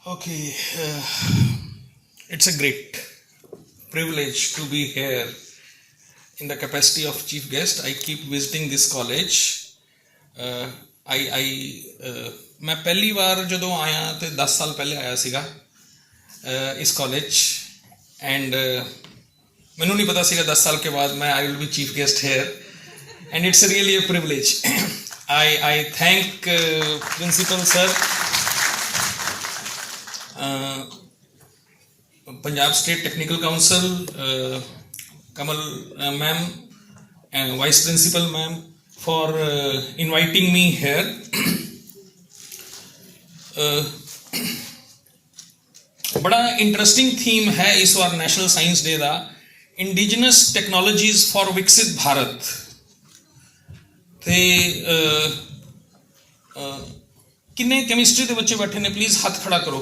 Okay, it's a great privilege to be here in the capacity of chief guest. I keep visiting this college. मैं पहली बार ਜਦੋਂ ਆਇਆ ਤੇ 10 ਸਾਲ ਪਹਿਲੇ ਆਇਆ ਸੀਗਾ ਇਸ ਕਾਲਜ ਐਂਡ ਮੈਨੂੰ ਨਹੀਂ ਪਤਾ ਸੀਗਾ 10 ਸਾਲ के बाद मैं I will be chief guest here and it's really a privilege. I thank principal sir, Punjab State Technical Council, Kamal ma'am and Vice Principal ma'am for inviting me here. बड़ा interesting theme है इस बार national science day का, indigenous टैक्नोलॉजीज for विकसित भारत। ते किन्ने chemistry के बच्चे बैठे ने, प्लीज़ हाथ खड़ा करो।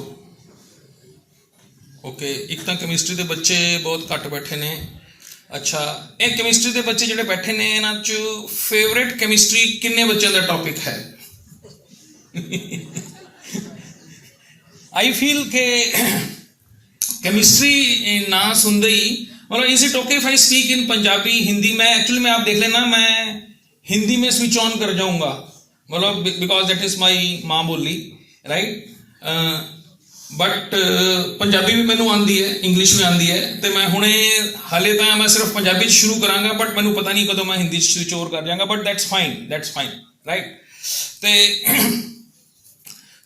ओके, एक तो केमिस्ट्री के बच्चे बहुत घट बैठे ने। अच्छा, ये केमिस्ट्री के बच्चे जोड़े बैठे ने, इन्हां चो फेवरेट केमिस्ट्री किन्ने बच्चों का टॉपिक है? आई फील के केमिस्ट्री ना सुनते ही मतलब is it okay if I speak in Punjabi, Hindi में? एक्चुअली में आप देख लेना, मैं हिंदी में स्विच ऑन कर जाऊंगा, मतलब बिकॉज दैट इज माई माँ बोली, राइट। बट पंजाबी भी मैनू आती है, इंग्लिश भी आती है, तो मैं हुणे हाले तो मैं सिर्फ पंजाबी शुरू करांगा, बट मैनू पता नहीं कदों मैं हिंदी स्विच ओवर कर जाऊंगा, बट दैट्स फाइन, राइट। तो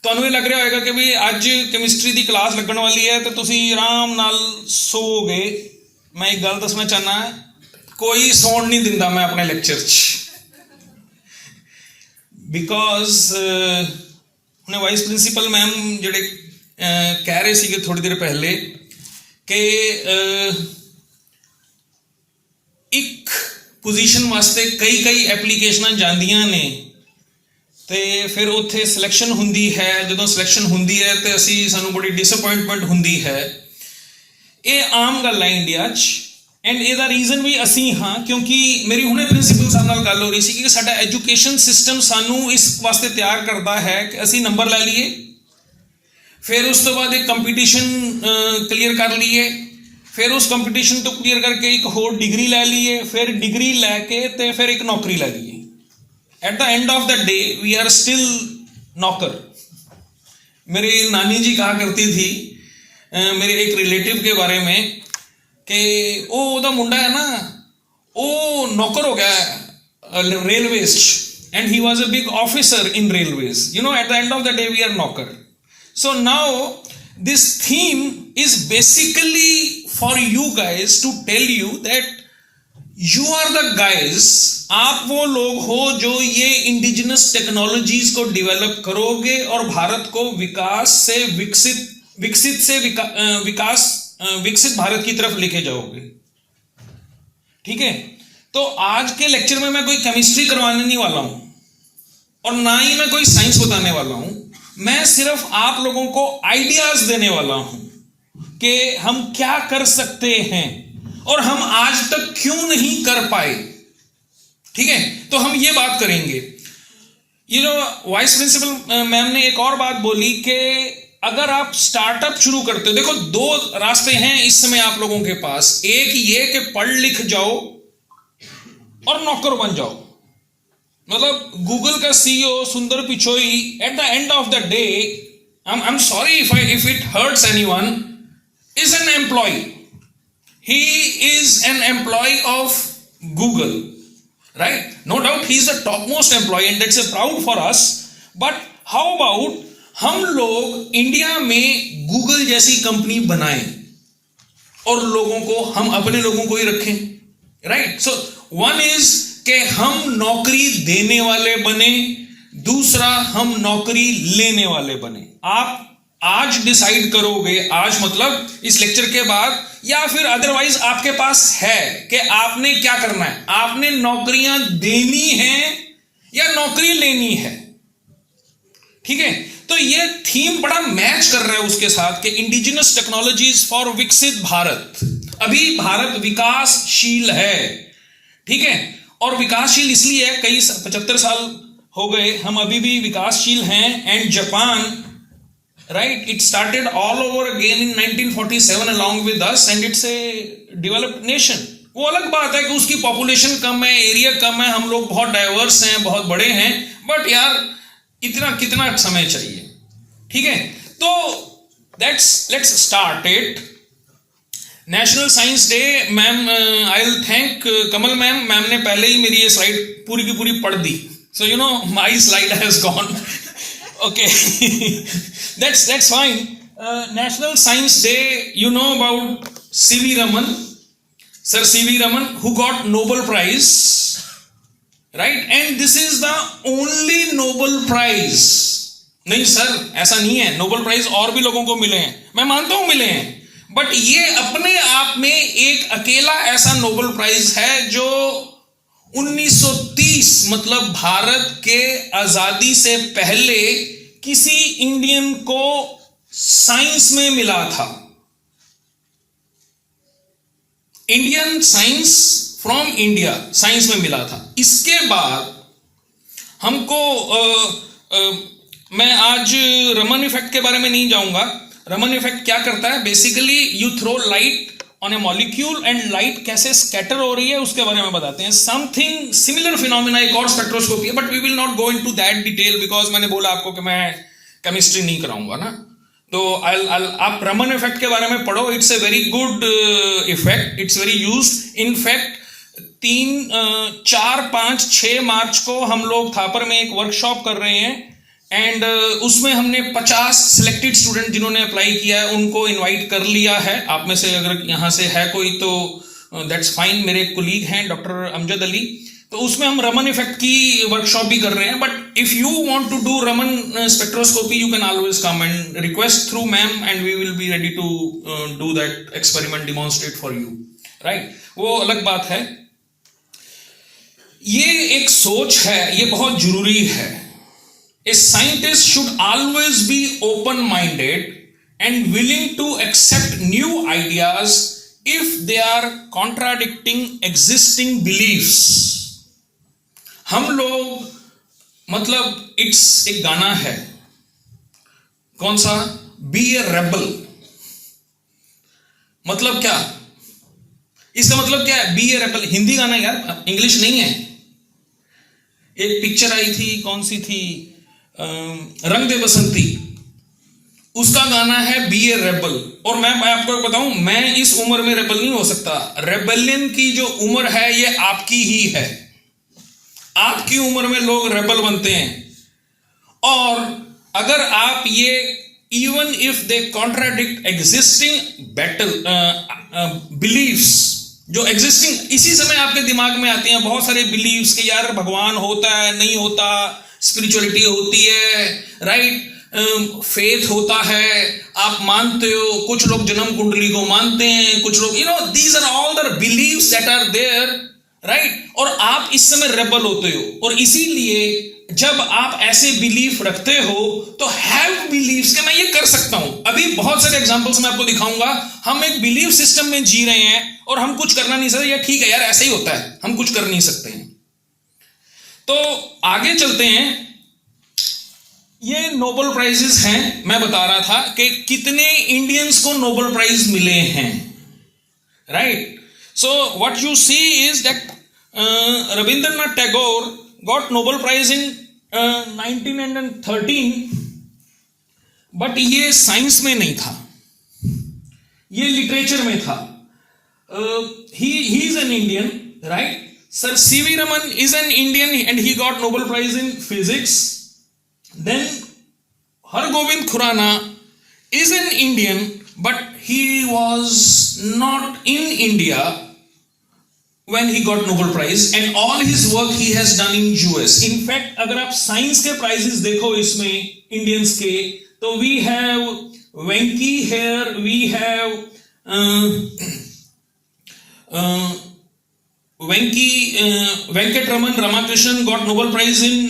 ਤੁਹਾਨੂੰ ਇਹ ਲੱਗ ਰਿਹਾ ਹੋਏਗਾ कि भी ਅੱਜ ਕੈਮਿਸਟਰੀ ਦੀ ਕਲਾਸ ਲੱਗਣ ਵਾਲੀ ਹੈ ਤੇ ਤੁਸੀਂ ਆਰਾਮ ਨਾਲ ਸੋਓਗੇ। ਮੈਂ ਇੱਕ ਗੱਲ ਦੱਸਣਾ ਚਾਹਨਾ, ਕੋਈ ਸੌਣ ਨਹੀਂ ਦਿੰਦਾ ਮੈਂ ਆਪਣੇ ਲੈਕਚਰ 'ਚ, ਬਿਕੋਜ਼ ਹੁਣੇ ਵਾਈਸ ਪ੍ਰਿੰਸੀਪਲ ਮੈਮ ਜਿਹੜੇ ਕਹਿ ਰਹੇ ਸੀਗੇ ਥੋੜੀ ਦੇਰ ਪਹਿਲੇ ਕਿ ਇੱਕ ਪੋਜੀਸ਼ਨ ਵਾਸਤੇ ਕਈ ਐਪਲੀਕੇਸ਼ਨਾਂ ਜਾਂਦੀਆਂ ਨੇ ਤੇ ਫਿਰ ਉੱਥੇ ਸਿਲੈਕਸ਼ਨ ਹੁੰਦੀ ਹੈ। ਜਦੋਂ ਸਿਲੈਕਸ਼ਨ ਹੁੰਦੀ ਹੈ ਤੇ ਸਾਨੂੰ ਬੜੀ ਡਿਸਅਪੁਆਇੰਟਮੈਂਟ ਹੁੰਦੀ ਹੈ। ਇਹ ਆਮ ਗੱਲ ਹੈ ਇੰਡੀਆ 'ਚ, ਐਂਡ ਇਹਦਾ ਰੀਜ਼ਨ ਵੀ ਅਸੀਂ ਹਾਂ, ਕਿਉਂਕਿ ਮੇਰੀ ਹੁਣੇ ਪ੍ਰਿੰਸੀਪਲ ਸਾਹਿਬ ਨਾਲ ਗੱਲ ਹੋ ਰਹੀ ਸੀ ਕਿ ਸਾਡਾ ਐਜੂਕੇਸ਼ਨ ਸਿਸਟਮ ਸਾਨੂੰ ਇਸ ਵਾਸਤੇ ਤਿਆਰ ਕਰਦਾ ਹੈ ਕਿ ਅਸੀਂ ਨੰਬਰ ਲੈ ਲਈਏ, ਫਿਰ ਉਸ ਤੋਂ ਬਾਅਦ ਇੱਕ ਕੰਪੀਟੀਸ਼ਨ ਕਲੀਅਰ ਕਰ ਲਈਏ, ਫਿਰ ਉਸ ਕੰਪੀਟੀਸ਼ਨ ਤੋਂ ਕਲੀਅਰ ਕਰਕੇ ਇੱਕ ਹੋਰ ਡਿਗਰੀ ਲੈ ਲਈਏ, ਫਿਰ ਡਿਗਰੀ ਲੈ ਕੇ ਤੇ ਫਿਰ ਇੱਕ ਨੌਕਰੀ ਲੈ ਲਈਏ। At the end of the day we are still नौकर। मेरी नानी जी कहा करती थी मेरे एक रिलेटिव के बारे में कि वो उदा मुंडा है ना, वो नौकर हो गया railways and he was a big officer in railways, you know, at the end of the day we are नौकर। So now this theme is basically for you guys to tell you that you are the guys, आप वो लोग हो जो ये indigenous technologies को develop करोगे और भारत को विकास से विकसित भारत की तरफ लेके जाओगे, ठीक है। तो आज के लेक्चर में मैं कोई केमिस्ट्री करवाने नहीं वाला हूं और ना ही मैं कोई साइंस बताने वाला हूं, मैं सिर्फ आप लोगों को आइडियाज देने वाला हूं कि हम क्या कर सकते हैं और हम आज तक क्यों नहीं कर पाए, ठीक है। तो हम ये बात करेंगे। You know, vice principal ma'am ने एक और बात बोली कि अगर आप स्टार्टअप शुरू करते हो, देखो दो रास्ते हैं इस समय आप लोगों के पास, एक ये कि पढ़ लिख जाओ और नौकर बन जाओ, मतलब गूगल का CEO Sundar Pichai at the end of the day, I am sorry if it hurts anyone, is an employ. He is an employee of Google, right? No doubt he is the topmost employee and that's a proud for us. But how about हम लोग India में Google जैसी company बनाएं और लोगों को, हम अपने लोगों को ही रखें, right? So one is कि हम नौकरी देने वाले बने, दूसरा हम नौकरी लेने वाले बने। आप आज डिसाइड करोगे, आज मतलब इस लेक्चर के बाद, या फिर अदरवाइज आपके पास है कि आपने क्या करना है, आपने नौकरियां देनी है या नौकरी लेनी है, ठीक है। तो ये थीम बड़ा मैच कर रहा है उसके साथ कि इंडिजिनस टेक्नोलॉजीज फॉर विकसित भारत। अभी भारत विकासशील है, ठीक है, और विकासशील इसलिए है, कई 75 साल हो गए, हम अभी भी विकासशील हैं। And Japan right? It started all over again in 1947 along with us, and it's a developed nation. वो अलग बात है कि उसकी पॉपुलेशन कम है, एरिया कम है, हम लोग बहुत डाइवर्स हैं, बहुत बड़े हैं, बट यार इतना कितना समय चाहिए, ठीक है? तो let's start it. National science day. Ma'am, I will thank Kamal ma'am ने पहले ही मेरी ये स्लाइड पूरी की पूरी पढ़ दी. So you know my slide has gone. Okay, that's fine. National Science Day. You know about C.V. Raman, Sir C.V. Raman, who got Nobel Prize, right? And this is the only Nobel Prize. नहीं sir, ऐसा नहीं है. Nobel prize और भी लोगों को मिले हैं, मैं मानता हूं मिले हैं, बट ये अपने आप में एक अकेला ऐसा नोबेल प्राइज है जो 1930 मतलब भारत के आजादी से पहले किसी इंडियन को साइंस में मिला था. Indian science from India, science में मिला था. इसके बाद हमको मैं आज रमन इफेक्ट के बारे में नहीं जाऊंगा. रमन इफेक्ट क्या करता है? Basically you throw light on a molecule and light कैसे scatter हो रही है उसके बारे में बताते हैं. something similar phenomena एक और स्पेक्ट्रोस्कोपी है, but we will not go into that detail because मैंने बोला आपको कि मैं केमिस्ट्री नहीं कराऊंगा ना. तो आप रमन इफेक्ट के बारे में पढ़ो. It's a very good effect, it's very used. In fact 3, 4, 5, 6 मार्च को हम लोग थापर में एक वर्कशॉप कर रहे हैं, एंड उसमें हमने 50 सिलेक्टेड स्टूडेंट जिन्होंने अप्लाई किया है उनको इनवाइट कर लिया है. आप में से अगर यहाँ से है कोई तो दैट्स फाइन. मेरे कोलीग हैं डॉक्टर अमजद अली, तो उसमें हम रमन इफेक्ट की वर्कशॉप भी कर रहे हैं. But if you want to do Raman spectroscopy you can always come and request through ma'am, and we will be ready to do that experiment, demonstrate for you, right? वो अलग बात है. ये एक सोच है, ये बहुत जरूरी है. A scientist should always be open-minded and willing to accept new ideas if they are contradicting existing beliefs. हम लोग मतलब इट्स एक गाना है, कौन सा? Be a rebel. मतलब क्या? इसका मतलब क्या है? Be a rebel. हिंदी गाना यार, इंग्लिश नहीं है. एक पिक्चर आई थी, कौन सी थी? रंग दे बसंती, उसका गाना है बी ए रेबल. और मैं आपको बताऊं, मैं इस उम्र में रेबल नहीं हो सकता. रेबेलियन की जो उम्र है ये आपकी ही है. आपकी उम्र में लोग रेबल बनते हैं, और अगर आप ये even if they contradict existing beliefs, जो एग्जिस्टिंग इसी समय आपके दिमाग में आती हैं बहुत सारे बिलीव्स कि यार भगवान होता है, नहीं होता, स्पिरिचुअलिटी होती है, राइट? फेथ होता है, आप मानते हो. कुछ लोग जन्म कुंडली को मानते हैं, कुछ लोग these are all the beliefs that are there, right? और आप इस समय रेबल होते हो. और इसीलिए जब आप ऐसे बिलीफ रखते हो तो हैव बिलीव्स कि मैं ये कर सकता हूं. अभी बहुत सारे एग्जांपल्स मैं आपको दिखाऊंगा. हम एक बिलीफ सिस्टम में जी रहे हैं और हम कुछ करना नहीं सकते. या ठीक है यार, ऐसा ही होता है, हम कुछ कर नहीं सकते हैं. तो आगे चलते हैं. ये नोबेल प्राइजेस हैं. मैं बता रहा था कि कितने इंडियंस को नोबेल प्राइज मिले हैं, right? So what you see is that Rabindranath Tagore got Nobel prize in 1913, but ये साइंस में नहीं था, ये लिटरेचर में था. He is an Indian, right? Sir C.V. Raman is an Indian and he got Nobel Prize in Physics. Then Hargobind Khurana is an Indian, but he was not in India when he got Nobel Prize, and all his work he has done in US. In fact, अगर आप science के prices देखो इसमें Indians के, तो we have Venki here, we have Venkatraman Ramakrishnan got Nobel Prize in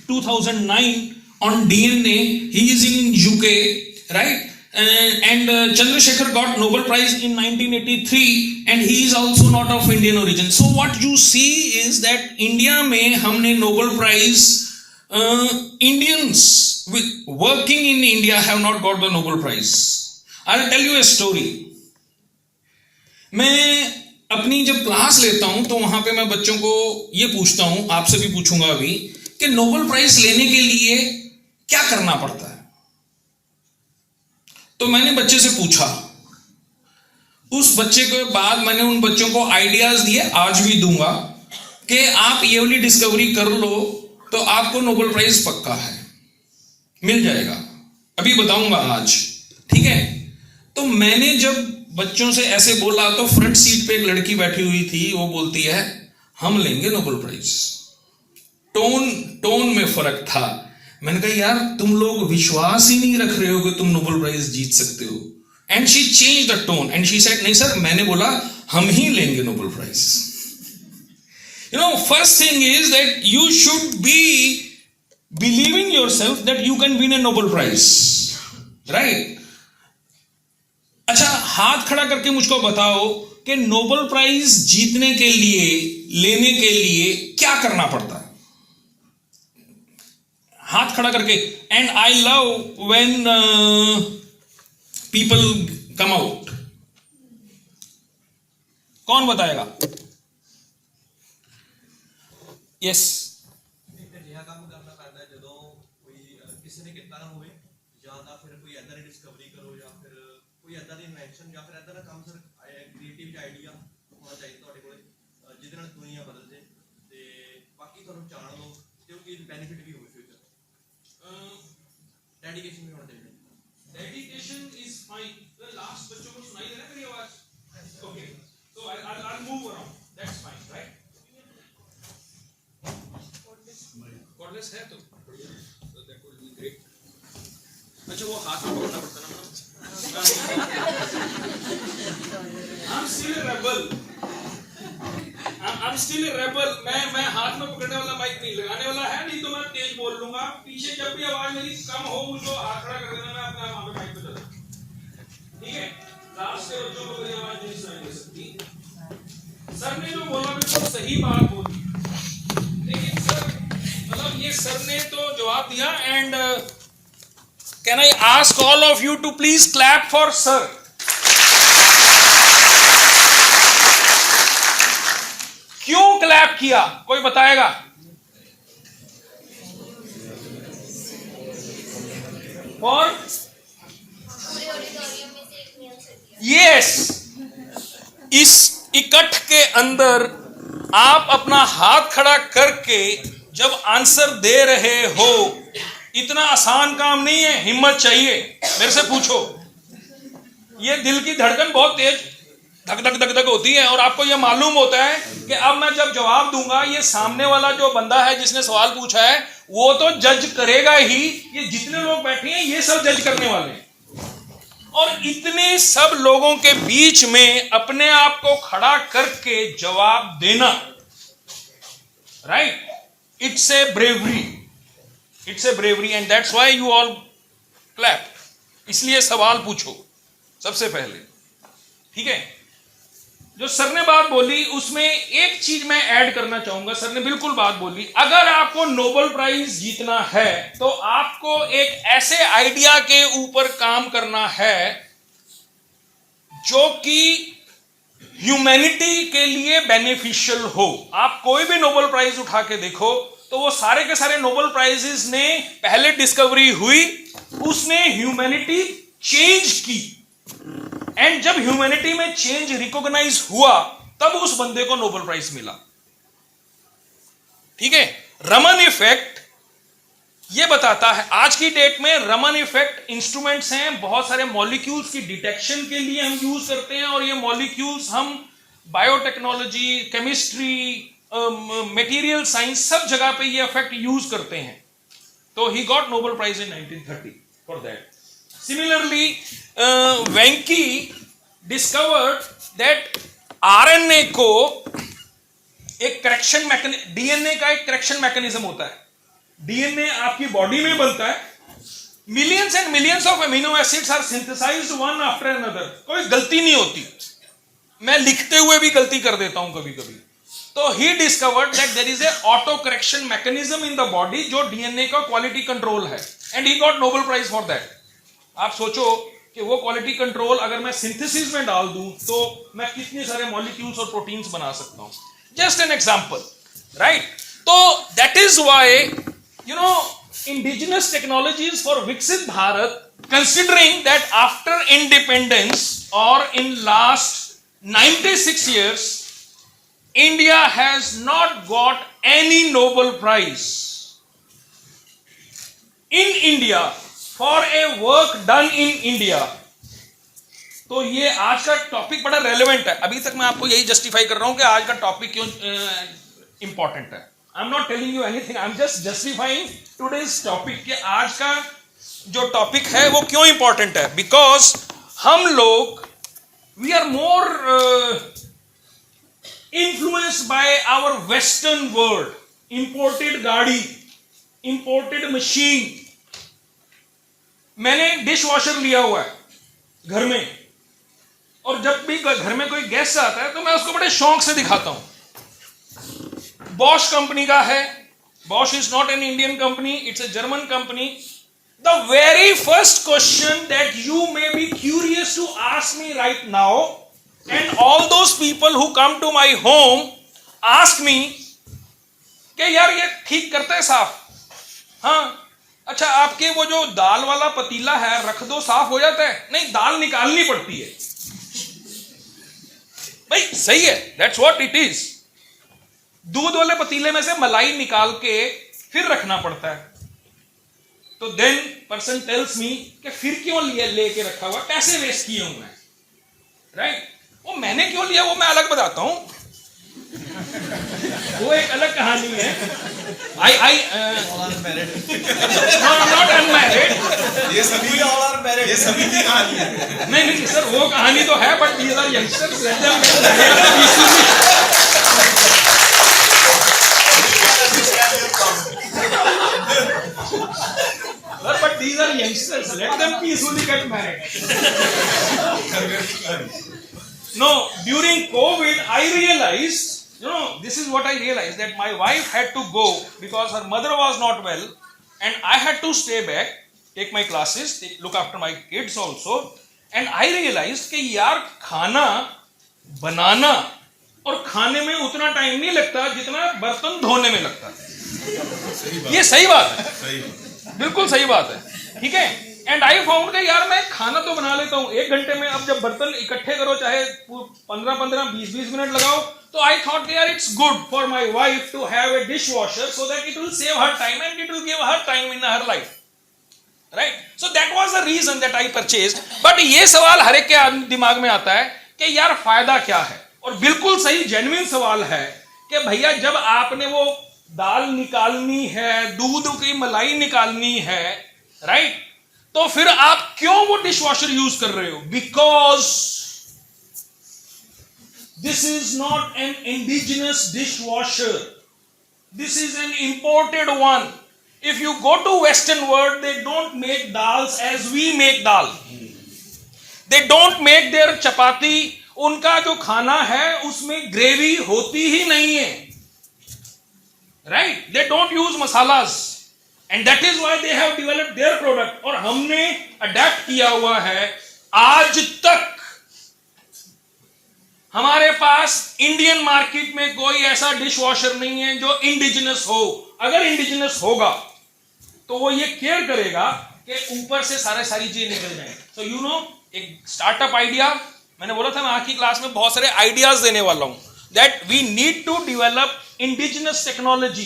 2009 on DNA. He is in UK, right? And Chandrasekhar got Nobel Prize in 1983 and he is also not of Indian origin. So what you see is that India में हमने Nobel Prize Indians working in India have not got the Nobel Prize. I'll tell you a story. मैं अपनी जब class लेता हूं तो वहां पे मैं बच्चों को ये पूछता हूं, आपसे भी पूछूंगा अभी, कि नोबेल प्राइज लेने के लिए क्या करना पड़ता है. तो मैंने बच्चे से पूछा, उस बच्चे के बाद मैंने उन बच्चों को आइडियाज दिए, आज भी दूंगा, कि आप ये वाली डिस्कवरी कर लो तो आपको नोबेल प्राइज पक्का है, मिल जाएगा. अभी बताऊंगा आज, ठीक है. तो मैंने जब बच्चों से ऐसे बोला तो फ्रंट सीट पे एक लड़की बैठी हुई थी, वो बोलती है हम लेंगे नोबेल प्राइज. टोन में फर्क था. मैंने कहा यार तुम लोग विश्वास ही नहीं रख रहे हो कि तुम नोबेल प्राइज जीत सकते हो. And she change the tone and she said नहीं सर, मैंने बोला हम ही लेंगे Nobel prize. You know, first thing is that you should be believing yourself that you can win a Nobel Prize, right? अच्छा, हाथ खड़ा करके मुझको बताओ कि नोबेल प्राइज जीतने के लिए, लेने के लिए क्या करना पड़ता है. हाथ खड़ा करके. And I love when people come out. कौन बताएगा? यस. ਜਿਹਾ ਕੰਮ ਕਰਨਾ ਪੈਂਦਾ ਜਦੋਂ ਕੋਈ ਕਿਸੇ ਨੇ ਕੀਤਾ ਨਾ ਹੋਵੇ, ਜਾਂ ਤਾਂ ਫਿਰ ਕੋਈ ਐਦਾਂ ਦੀ ਡਿਸਕਵਰੀ ਕਰੋ, ਜਾਂ ਫਿਰ ਕੋਈ ਐਦਾਂ ਦੀ ਇਨਵੈਂਸ਼ਨ, ਜਾਂ ਫਿਰ ਐਦਾਂ ਦਾ ਕੰਮ ਸਰ ਕ੍ਰੀਏਟਿਵ ਆਈਡੀਆ ਹੋਣਾ ਚਾਹੀਦਾ ਤੁਹਾਡੇ ਕੋਲੇ, ਜਿਹਦੇ ਨਾਲ ਦੁਨੀਆ ਬਦਲ ਜੇ ਤੇ ਬਾਕੀ ਤੁਹਾਨੂੰ ਜਾਣ ਲਓ ਤੇ ਉਹ ਚੀਜ਼ ਬੈਨੀਫਿਟ ਵੀ ਹੋਵੇ ਫਿਊਚਰ. डेडिकेशन भी होना चाहिए. Dedication is fine. लास्ट बच्चों को सुनाई दे रहा है मेरी आवाज? Okay, so I move around, that's fine, right. Cordless है तो दैट वुड बी ग्रेट. अच्छा, वो हाथ में पकड़ना पड़ता ना. I'm still a rebel. I'm still a rebel. मैं हाथ में पकड़ने वाला माइक नहीं लगाने वाला है, नहीं तो मैं तेज बोल लूंगा. पीछे जब भी आवाज मेरी कम हो मुझको हाथ खड़ा कर देना, मैं अपने आप वहां पे माइक पे चला. ठीक है. लास्ट से बच्चों को मेरी आवाज नहीं सुनाई दे सकती. सर ने जो बोला बिल्कुल सही बात बोली, लेकिन सर मतलब ये सर ने तो जवाब दिया. And can I ask all of you to please clap for sir. क्यों क्लैप किया, कोई बताएगा? और यस, इस इकट्ठ के अंदर आप अपना हाथ खड़ा करके जब आंसर दे रहे हो, इतना आसान काम नहीं है, हिम्मत चाहिए. मेरे से पूछो, ये दिल की धड़कन बहुत तेज धक धक धक धक होती है, और आपको ये मालूम होता है कि अब मैं जब जवाब दूंगा, ये सामने वाला जो बंदा है जिसने सवाल पूछा है वो तो जज करेगा ही. ये जितने लोग बैठे हैं ये सब जज करने वाले हैं. और इतने सब लोगों के बीच में अपने आप को खड़ा करके जवाब देना, right, it's a bravery. It's a bravery and that's why you all clap. इसलिए सवाल पूछो सबसे पहले, ठीक है. जो सर ने बात बोली उसमें एक चीज मैं ऐड करना चाहूंगा. सर ने बिल्कुल बात बोली, अगर आपको नोबेल प्राइज जीतना है तो आपको एक ऐसे आइडिया के ऊपर काम करना है जो कि ह्यूमैनिटी के लिए बेनिफिशियल हो. आप कोई भी नोबेल प्राइज उठा के देखो तो वो सारे के सारे नोबेल प्राइजेस ने पहले डिस्कवरी हुई, उसने ह्यूमैनिटी चेंज की, एंड जब ह्यूमैनिटी में चेंज रिकॉग्नाइज हुआ तब उस बंदे को नोबेल प्राइज मिला. ठीक है. रमन इफेक्ट ये बताता है, आज की डेट में रमन इफेक्ट इंस्ट्रूमेंट्स हैं, बहुत सारे मॉलिक्यूल्स की डिटेक्शन के लिए हम यूज करते हैं, और ये मॉलिक्यूल्स हम बायोटेक्नोलॉजी, केमिस्ट्री, मटेरियल साइंस, सब जगह पे ये इफेक्ट यूज करते हैं. तो he got Nobel prize in 1930 for that. Similarly, Venki discovered that RNA को एक करेक्शन मैकेनिज्म, डीएनए का एक करेक्शन मैकेनिज्म होता है. डीएनए आपकी बॉडी में बनता है, millions and millions of amino acids are synthesized one after another. कोई गलती नहीं होती, मैं लिखते हुए भी गलती कर देता हूं कभी कभी. तो he discovered that there is a auto correction mechanism in the body जो डीएनए का क्वालिटी कंट्रोल है, and he got Nobel prize for that. आप सोचो कि वो क्वालिटी कंट्रोल अगर मैं सिंथेसिस में डाल दूं तो मैं कितने सारे मॉलिक्यूल्स और प्रोटीन्स बना सकता हूं. Just an example, right? तो that is why you know indigenous technologies for विकसित Bharat, considering that after independence or in last 96 years, India has not got any Nobel Prize in India for a work done in India. तो ये आज का topic बड़ा relevant है. अभी तक मैं आपको यही जस्टिफाई कर रहा हूं कि आज का टॉपिक क्यों इंपॉर्टेंट है. आई am not telling you anything, I am just justifying today's topic कि आज का जो टॉपिक है वो क्यों इंपॉर्टेंट है. बिकॉज हम लोग we are more influenced by our western world. Imported गाड़ी, इंपोर्टेड मशीन. मैंने डिश वॉशर लिया हुआ है घर में, और जब भी घर में कोई गेस्ट आता है तो मैं उसको बड़े शौक से दिखाता हूं. बॉश कंपनी का है. Bosch is not an Indian company, it's a German company. The very first question that you may be curious to ask me right now, and all those people who come to my home ask me कि यार ये ठीक करते हैं साफ? हाँ, अच्छा आपके वो जो दाल वाला पतीला है रख दो, साफ हो जाता है? नहीं, दाल निकालनी पड़ती है. भाई सही है, that's what it is. दूध वाले पतीले में से मलाई निकाल के फिर रखना पड़ता है. तो देन पर्सन टेल्स मी कि फिर क्यों लेके रखा हुआ, पैसे वेस्ट किए हूं मैं, राइट? वो मैंने क्यों लिया वो मैं अलग बताता हूं, वो एक अलग कहानी है. आई नॉट अनमैरिड. ये सभी ऑल आर मैरिड, ये सभी की कहानी है. नहीं सर, वो कहानी तो है, but these are youngsters. But these are youngsters. Let them peacefully get married. No, during COVID, I realized, this is what I realized, that my wife had to go because her mother was not well, and I had to stay back, take my classes, look after my kids also, and I realized कि यार खाना बनाना और खाने में उतना time नहीं लगता जितना बर्तन धोने में लगता है. ये सही बात है, बिल्कुल सही बात है, ठीक है. एंड आई फाउंड कि यार मैं खाना तो बना लेता हूँ 1 घंटे में, अब जब बर्तन इकट्ठे करो चाहे 15-20 मिनट लगाओ, तो आई थॉट यार it's good for my wife to have a dish washer so that it will save her time and it will give her time in her life, right? So that was the reason that I purchased. But ये सवाल हर एक के दिमाग में आता है कि यार फायदा क्या है, और बिल्कुल सही जेन्युइन सवाल है कि भैया जब आपने वो दाल निकालनी है, दूध की मलाई निकालनी है, राइट? तो फिर आप क्यों वो डिश वॉशर यूज कर रहे हो? Because this is not an indigenous dish washer, this is an imported one. If you go to western world, they don't make dals as we make dal. They don't make their chapati. उनका जो खाना है उसमें gravy होती ही नहीं है, right? They don't use masalas, and that is why they have developed their product. और हमने अडेप्ट किया हुआ है. आज तक हमारे पास इंडियन मार्केट में कोई ऐसा डिश वॉशर नहीं है जो इंडिजिनस हो. अगर इंडिजिनस होगा तो वो ये केयर करेगा कि ऊपर से सारी चीजें निकल जाए. सो एक स्टार्टअप आइडिया, मैंने बोला था मैं आज की क्लास में बहुत सारे आइडियाज देने वाला हूं, that we need to develop indigenous technology.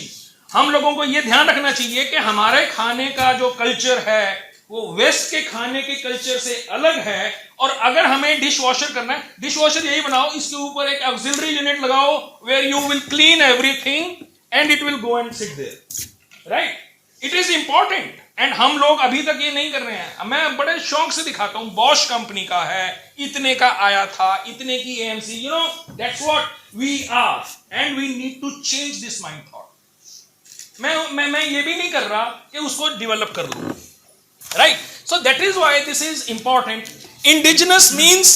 हम लोगों को यह ध्यान रखना चाहिए कि हमारे खाने का जो कल्चर है वो वेस्ट के खाने के कल्चर से अलग है. और अगर हमें डिश वॉशर करना है, डिश वॉशर यही बनाओ, इसके ऊपर एक ऑक्सिलरी यूनिट लगाओ where you will clean everything and it will go and sit there, right? It is important. And हम लोग अभी तक ये नहीं कर रहे हैं. मैं बड़े शौक से दिखाता हूं, बॉश कंपनी का है, इतने का आया था, इतने की AMC, that's what we are, and we need to change this mind thought. मैं ये भी नहीं कर रहा कि उसको डेवलप कर लूं, right? So that is why this is important. Indigenous means,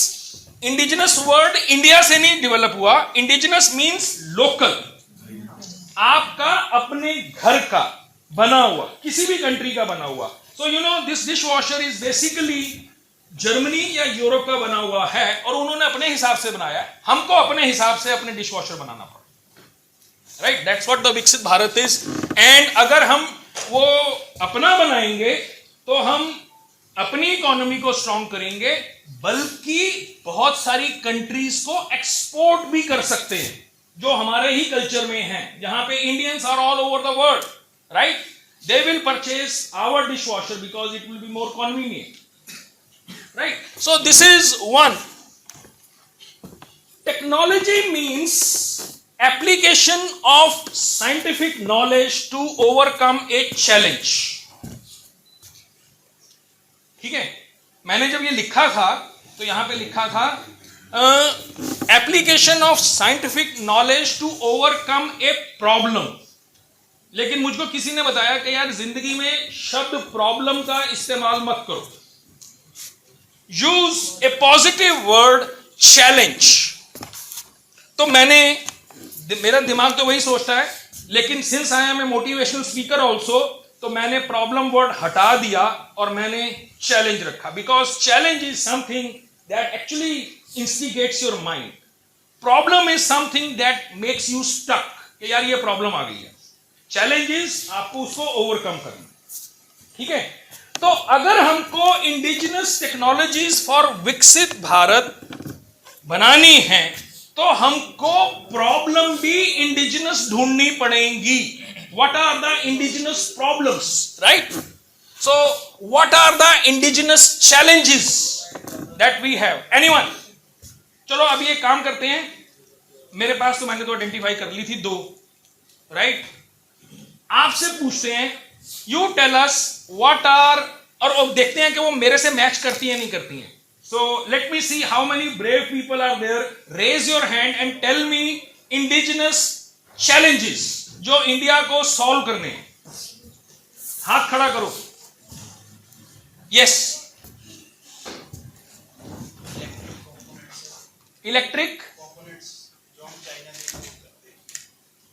indigenous word India से नहीं डेवलप हुआ. Indigenous means local. आपका अपने घर का बना हुआ, किसी भी कंट्री का बना हुआ. सो you know this dish washer is basically Germany या यूरोप का बना हुआ है और उन्होंने अपने हिसाब से बनाया. हमको अपने हिसाब से अपने डिश वॉशर बनाना पड़ा. राइट, दैट्स व्हाट द विकसित भारत इज. एंड अगर हम वो अपना बनाएंगे तो हम अपनी इकोनॉमी को स्ट्रांग करेंगे, बल्कि बहुत सारी कंट्रीज को एक्सपोर्ट भी कर सकते हैं जो हमारे ही कल्चर में हैं, जहां पे Indians are all over the world. Right, they will purchase our dishwasher because it will be more convenient. Right, so this is one. Technology means application of scientific knowledge to overcome a challenge. ठीक है, मैंने जब ये लिखा था तो यहां पे लिखा था application of scientific knowledge to overcome a problem. लेकिन मुझको किसी ने बताया कि यार जिंदगी में शब्द प्रॉब्लम का इस्तेमाल मत करो, use a positive word challenge. तो मेरा दिमाग तो वही सोचता है, लेकिन since I am a motivational speaker also, तो मैंने प्रॉब्लम वर्ड हटा दिया और मैंने चैलेंज रखा. Because challenge is something that actually instigates your mind. Problem is something that makes you stuck कि यार ये प्रॉब्लम आ गई है. चैलेंजेस आपको उसको ओवरकम करना. ठीक है, तो अगर हमको इंडिजिनस टेक्नोलॉजीज फॉर विकसित भारत बनानी है तो हमको प्रॉब्लम भी इंडिजिनस ढूंढनी पड़ेंगी. What are the indigenous problems, right? So what are the indigenous challenges that we have? Anyone? चलो अभी एक काम करते हैं, मेरे पास तो मैंने तो आइडेंटिफाई कर ली थी 2, राइट? आपसे पूछते हैं, you tell us what are, और देखते हैं कि वो मेरे से मैच करती है नहीं करती हैं. So let me see how many brave people are there. Raise your hand and tell me indigenous challenges जो इंडिया को सॉल्व करने हैं. हाथ खड़ा करो. Yes, electric.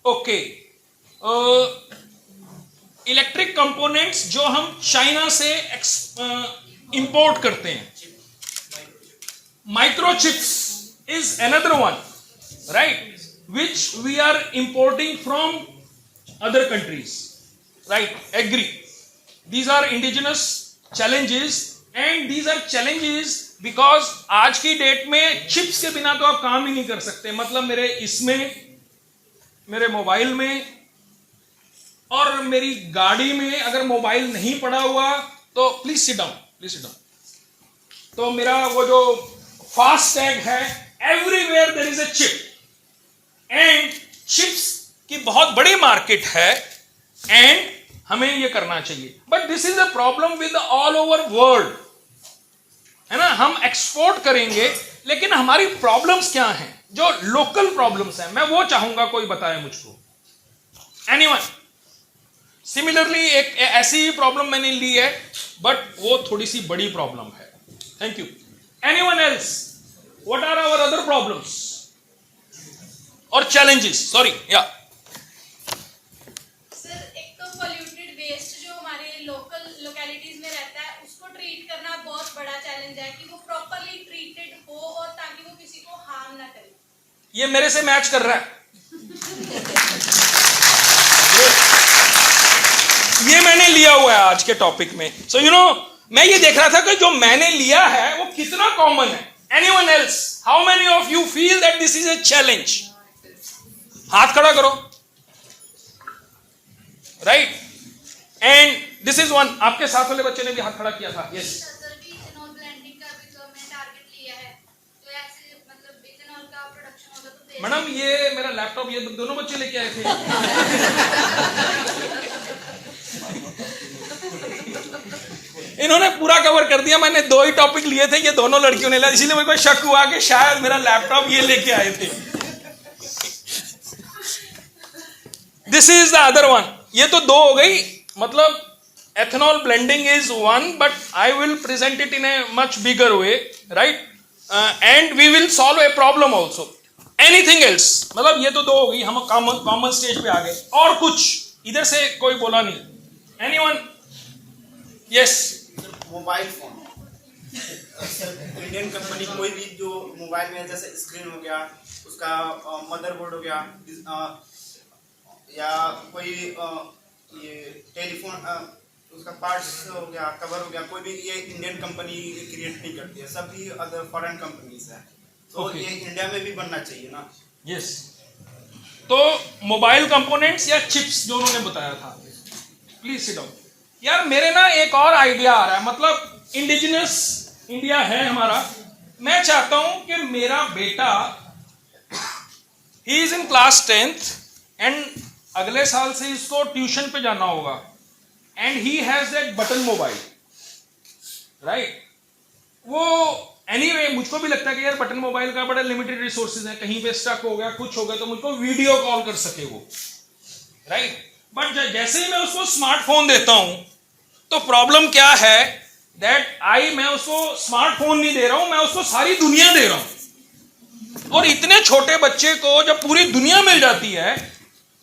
Okay, electric components जो हम चाइना से इंपोर्ट करते हैं. Microchips is another one, right, which we are importing from other countries. Right, agree. These are indigenous challenges and these are challenges because आज की डेट में chips के बिना तो आप काम ही नहीं कर सकते. मतलब मेरे मोबाइल में और मेरी गाड़ी में अगर मोबाइल नहीं पड़ा हुआ तो please sit down, please sit down. तो मेरा वो जो फास्ट टैग है, everywhere there is a chip, and chips की बहुत बड़ी मार्केट है एंड हमें ये करना चाहिए. But this is a problem with all over world, है ना? हम एक्सपोर्ट करेंगे लेकिन हमारी प्रॉब्लम्स क्या हैं, जो लोकल प्रॉब्लम्स हैं, मैं वो चाहूंगा कोई बताए मुझको. एनीवन? सिमिलरली एक ऐसी ही प्रॉब्लम मैंने ली है, बट वो थोड़ी सी बड़ी प्रॉब्लम है. Thank you. Anyone else? What are our other problems और चैलेंजेस? सॉरी, या सर, एक तो पोल्यूटेड वेस्ट जो हमारे लोकेलिटीज में रहता है उसको ट्रीट करना बहुत बड़ा चैलेंज है कि वो प्रॉपरली ट्रीटेड हो और ताकि वो किसी को हार्म ना करे. ये मेरे से मैच कर रहा है. ये मैंने लिया हुआ है आज के टॉपिक में. सो यू नो, मैं ये देख रहा था कि जो मैंने लिया है वो कितना कॉमन है. Anyone else? How many of you feel that this is a challenge? हाथ खड़ा करो. Right, and this is one. आपके साथ वाले बच्चे ने भी हाथ खड़ा किया था. यस. मैडम, ये मेरा लैपटॉप ये दोनों बच्चे लेके आए थे. इन्होंने पूरा कवर कर दिया. मैंने 2 ही टॉपिक लिए थे, ये दोनों लड़कियों ने लिया, इसीलिए मेरे को शक हुआ कि शायद मेरा लैपटॉप ये लेके आए थे. This is the other one. ये तो 2 हो गई. मतलब ethanol blending is one, but I will present it in a much bigger way, right? And we will solve a problem also. Anything else, मतलब ये तो दो हो गई, हम कॉमन स्टेज पे आ गए। और कुछ इधर से कोई बोला नहीं, anyone? Yes. Mobile phone Indian company कोई भी जो मोबाइल में जैसे स्क्रीन हो गया, उसका मदरबोर्ड हो गया, या कोई ये टेलीफोन उसका पार्ट्स हो गया, कवर हो गया, कोई भी ये इंडियन कंपनी क्रिएट नहीं करती है, सभी अदर फॉरेन कंपनीज है। तो Okay. ये इंडिया में भी बनना चाहिए ना। यस। तो मोबाइल कंपोनेंट्स या चिप्स जो उन्होंने बताया था, प्लीज सिट डाउन। यार मेरे ना एक और आइडिया आ रहा है, मतलब इंडिजिनस इंडिया है हमारा। मैं चाहता हूं कि मेरा बेटा, he is in class 10th and अगले साल से इसको ट्यूशन पे जाना होगा, and he has that button mobile, right? वो एनीवे मुझको भी लगता है कि यार बटन मोबाइल का बड़ा लिमिटेड रिसोर्सेज है, कहीं पे स्टक हो गया, कुछ हो गया तो मुझको वीडियो कॉल कर सके वो, राइट? बट जैसे ही मैं उसको स्मार्टफोन देता हूं तो प्रॉब्लम क्या है, दैट मैं उसको स्मार्टफोन नहीं दे रहा हूं, मैं उसको सारी दुनिया दे रहा हूं। और इतने छोटे बच्चे को जब पूरी दुनिया मिल जाती है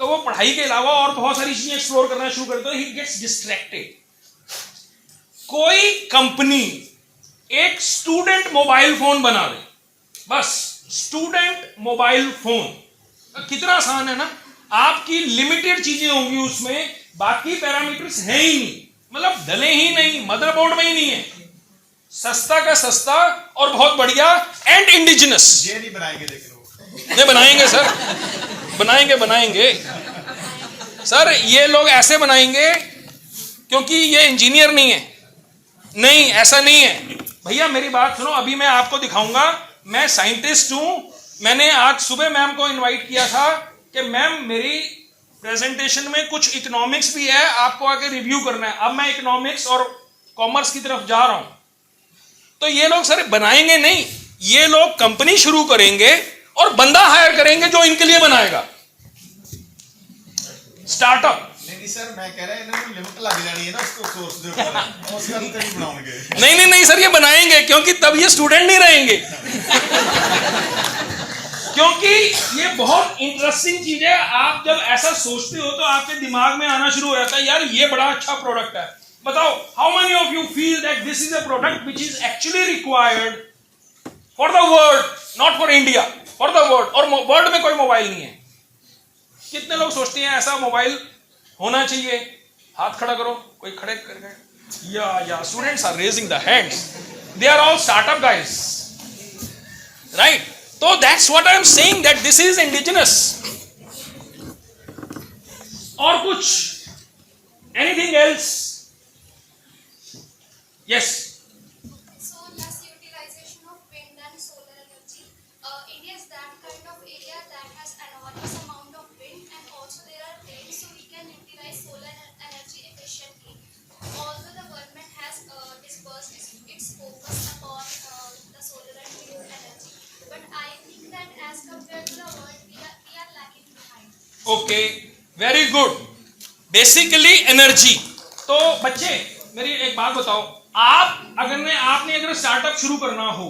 तो वो पढ़ाई के अलावा और बहुत सारी चीजें एक्सप्लोर करना शुरू करते हैं, ही गेट्स डिस्ट्रैक्टेड। कोई कंपनी एक स्टूडेंट मोबाइल फोन बना दे, बस स्टूडेंट मोबाइल फोन। कितना आसान है ना, आपकी लिमिटेड चीजें होंगी उसमें, बाकी पैरामीटर्स हैं ही नहीं, मतलब डले ही नहीं, मदरबोर्ड में ही नहीं है, सस्ता का सस्ता और बहुत बढ़िया एंड इंडिजिनस। ये नहीं बनाएंगे लेकिन वो नहीं बनाएंगे सर, बनाएंगे सर, ये लोग ऐसे बनाएंगे क्योंकि ये इंजीनियर नहीं है। नहीं, ऐसा नहीं है भैया, मेरी बात सुनो, अभी मैं आपको दिखाऊंगा, मैं साइंटिस्ट हूं। मैंने आज सुबह मैम को इनवाइट किया था कि मैम मेरी प्रेजेंटेशन में कुछ इकोनॉमिक्स भी है, आपको आके रिव्यू करना है। अब मैं इकोनॉमिक्स और कॉमर्स की तरफ जा रहा हूं, तो ये लोग सर बनाएंगे नहीं, ये लोग कंपनी शुरू करेंगे और बंदा हायर करेंगे जो इनके लिए बनाएगा, स्टार्टअप। नहीं सर, मैं कह रहा इन्होंने लिमिट लग जानी है ना उसको सोर्स दे ऊपर, उसका तो नहीं बनाओगे। नहीं सर, ये बनाएंगे, क्योंकि तब ये स्टूडेंट नहीं रहेंगे। क्योंकि ये बहुत इंटरेस्टिंग चीज है। आप जब ऐसा सोचते हो तो आपके दिमाग में आना शुरू हो जाता है, यार ये बड़ा अच्छा प्रोडक्ट है। बताओ, how many of you feel that this is a product which is actually required for the world, not for India, for the world. और वर्ल्ड में कोई मोबाइल नहीं है। कितने लोग सोचते हैं ऐसा मोबाइल होना चाहिए? हाथ खड़ा करो, कोई खड़े कर गए। या students are raising the hands, they are all startup guys, right? तो that's what I am saying, that this is indigenous. और कुछ, anything else? Yes. So less utilization of wind and solar energy. India is that kind of area that has enormous amount of wind, and also there are rains, so we can utilize solar energy efficiently. Although the government has dispersed its focus upon the solar and wind energy, but I think that as compared to the world, we are lagging behind. Okay, very good. Basically energy. तो बच्चे मेरी एक बात बताओ, आपने अगर startup शुरू करना हो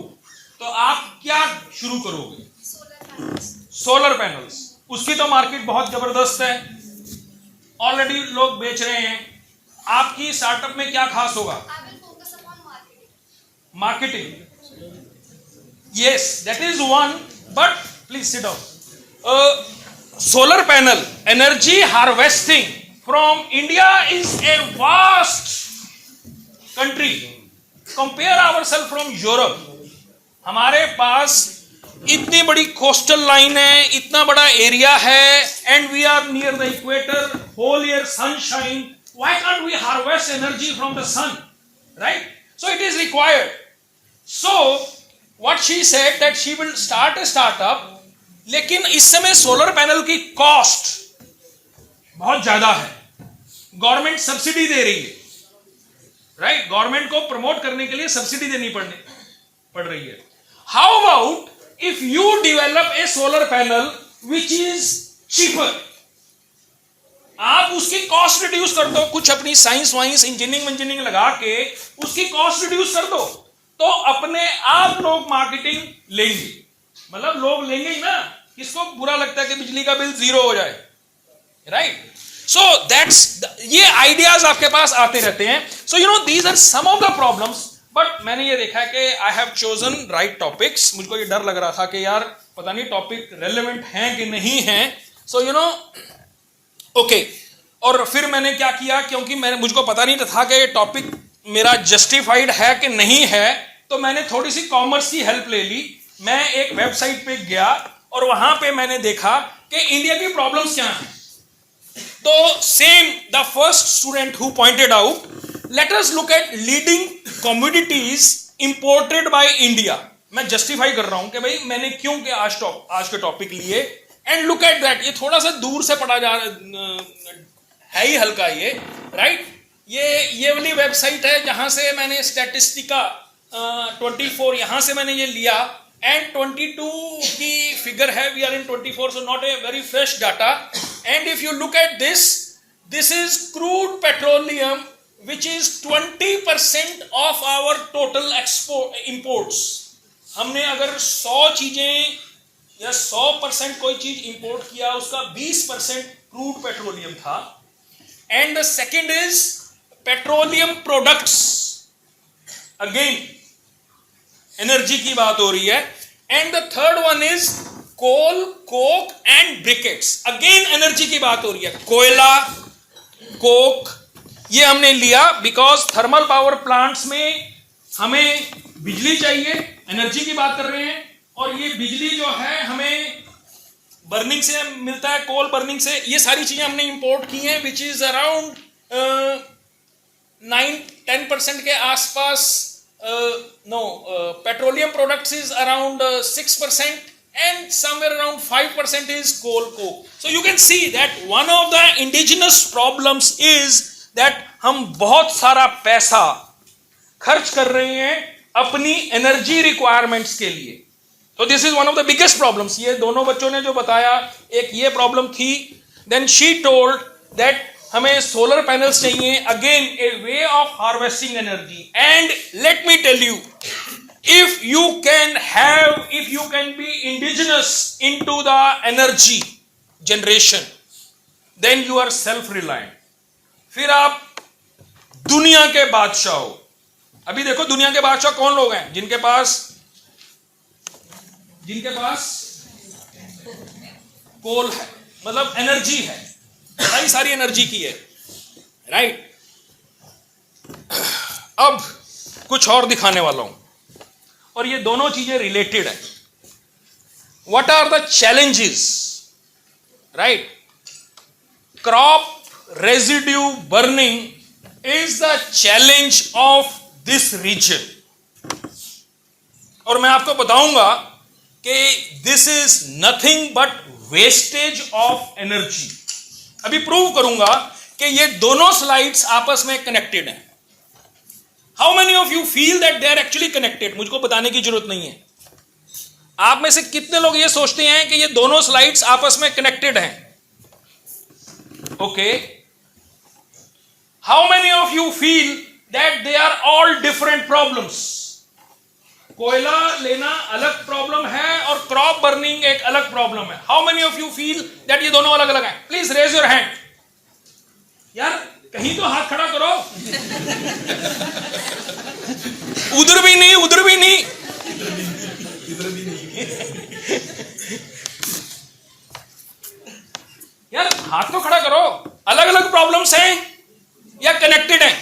तो आप क्या शुरू करोगे? Solar panels. Solar panels. उसकी तो मार्केट बहुत जबरदस्त है, ऑलरेडी लोग बेच रहे हैं। आपकी स्टार्टअप में क्या खास होगा? I will focus upon marketing. Marketing. Yes, that is one, but please sit down. Solar panel energy harvesting from India is a vast country. Compare ourself from Europe. हमारे पास इतनी बड़ी कोस्टल लाइन है, इतना बड़ा एरिया है, and we are near the equator, whole year sunshine. Why can't we harvest energy from the sun, right? So it is required. So what she said that she will start a startup, लेकिन इस समय solar panel की cost बहुत ज्यादा है, government subsidy दे रही है, right? Government को प्रमोट करने के लिए सब्सिडी देनी पड़ रही है। How about if you develop a solar panel which is cheaper? आप उसकी कॉस्ट रिड्यूस कर दो, कुछ अपनी साइंस वाइंस इंजीनियरिंग लगा के उसकी कॉस्ट रिड्यूस कर दो, तो अपने आप लोग मार्केटिंग लेंगे। मतलब लोग लेंगे ही ना, किसको बुरा लगता है कि बिजली का बिल 0 हो जाए, राइट? सो दैट्स, ये आइडियाज आपके पास आते रहते हैं. So you know these are some of the problems. But मैंने ये देखा है कि I have chosen right topics. मुझको ये डर लग रहा था कि यार पता नहीं टॉपिक रेलेवेंट हैं कि नहीं हैं. So you no okay. और फिर मैंने क्या किया, क्योंकि मुझको पता नहीं था कि ये टॉपिक मेरा जस्टिफाइड है कि नहीं है, तो मैंने थोड़ी सी कॉमर्स की हेल्प ले ली. मैं एक वेबसाइट पे गया और वहां पे मैंने देखा कि इंडिया की प्रॉब्लम्स क्या हैं. तो same the first student who pointed out, let us look at leading commodities imported by India. मैं जस्टिफाई कर रहा हूं कि भाई मैंने क्यों के आज के टॉपिक लिए. And look at that. ये थोड़ा सा दूर से पढ़ा जा है ही हल्का ये, राइट? ये वाली वेबसाइट है जहां से मैंने स्टैटिस्टिका 24 यहां से मैंने ये लिया. एंड 22 की फिगर है, we are in 24, so not a very fresh data. And if you look at this is crude petroleum which is 20% of our total imports. हमने अगर 100 चीजें या 100% कोई चीज इंपोर्ट किया, उसका 20% क्रूड पेट्रोलियम था. And the second is petroleum products. Again energy की बात हो रही है. And the third one is coal, coke and briquettes. Again energy की बात हो रही है. कोयला, कोक, ये हमने लिया बिकॉज थर्मल पावर प्लांट्स में हमें बिजली चाहिए, एनर्जी की बात कर रहे हैं. और ये बिजली जो है हमें बर्निंग से मिलता है, कोल बर्निंग से. ये सारी चीजें हमने इंपोर्ट की हैं, विच इज अराउंड 9-10% के आसपास. Petroleum products is around 6% and somewhere around 5% is coal, coke. So you can see that one of the indigenous problems is that हम बहुत सारा पैसा खर्च कर रहे हैं अपनी एनर्जी रिक्वायरमेंट्स के लिए. तो this is one of the biggest problems. ये दोनों बच्चों ने जो बताया, एक ये प्रॉब्लम थी. देन शी टोल्ड दैट हमें सोलर पैनल्स चाहिए. Again a way of harvesting energy. And let me tell you, if you can be indigenous into the energy generation, then you are self reliant. फिर आप दुनिया के बादशाह हो. अभी देखो दुनिया के बादशाह कौन लोग हैं? जिनके पास कोल है, मतलब एनर्जी है, बड़ी सारी एनर्जी की है, राइट? अब कुछ और दिखाने वाला हूं, और ये दोनों चीजें रिलेटेड है. What are the challenges, right? Crop residue burning is the challenge of this region. और मैं आपको बताऊंगा कि this is nothing but wastage of energy. अभी प्रूव करूंगा कि ये दोनों स्लाइड्स आपस में कनेक्टेड हैं. How many of you feel that they are actually connected? मुझको बताने की जरूरत नहीं है. आप में से कितने लोग ये सोचते हैं कि ये दोनों स्लाइड्स आपस में कनेक्टेड हैं? Okay. How many of you feel that they are all different problems? कोयला लेना अलग प्रॉब्लम है और क्रॉप बर्निंग एक अलग प्रॉब्लम है. How many of you feel that ये दोनों अलग अलग हैं? Please raise your hand. यार कहीं तो हाथ खड़ा करो. उधर भी नहीं, उधर भी नहीं. यार हाथ तो खड़ा करो. अलग अलग प्रॉब्लम्स हैं या कनेक्टेड हैं?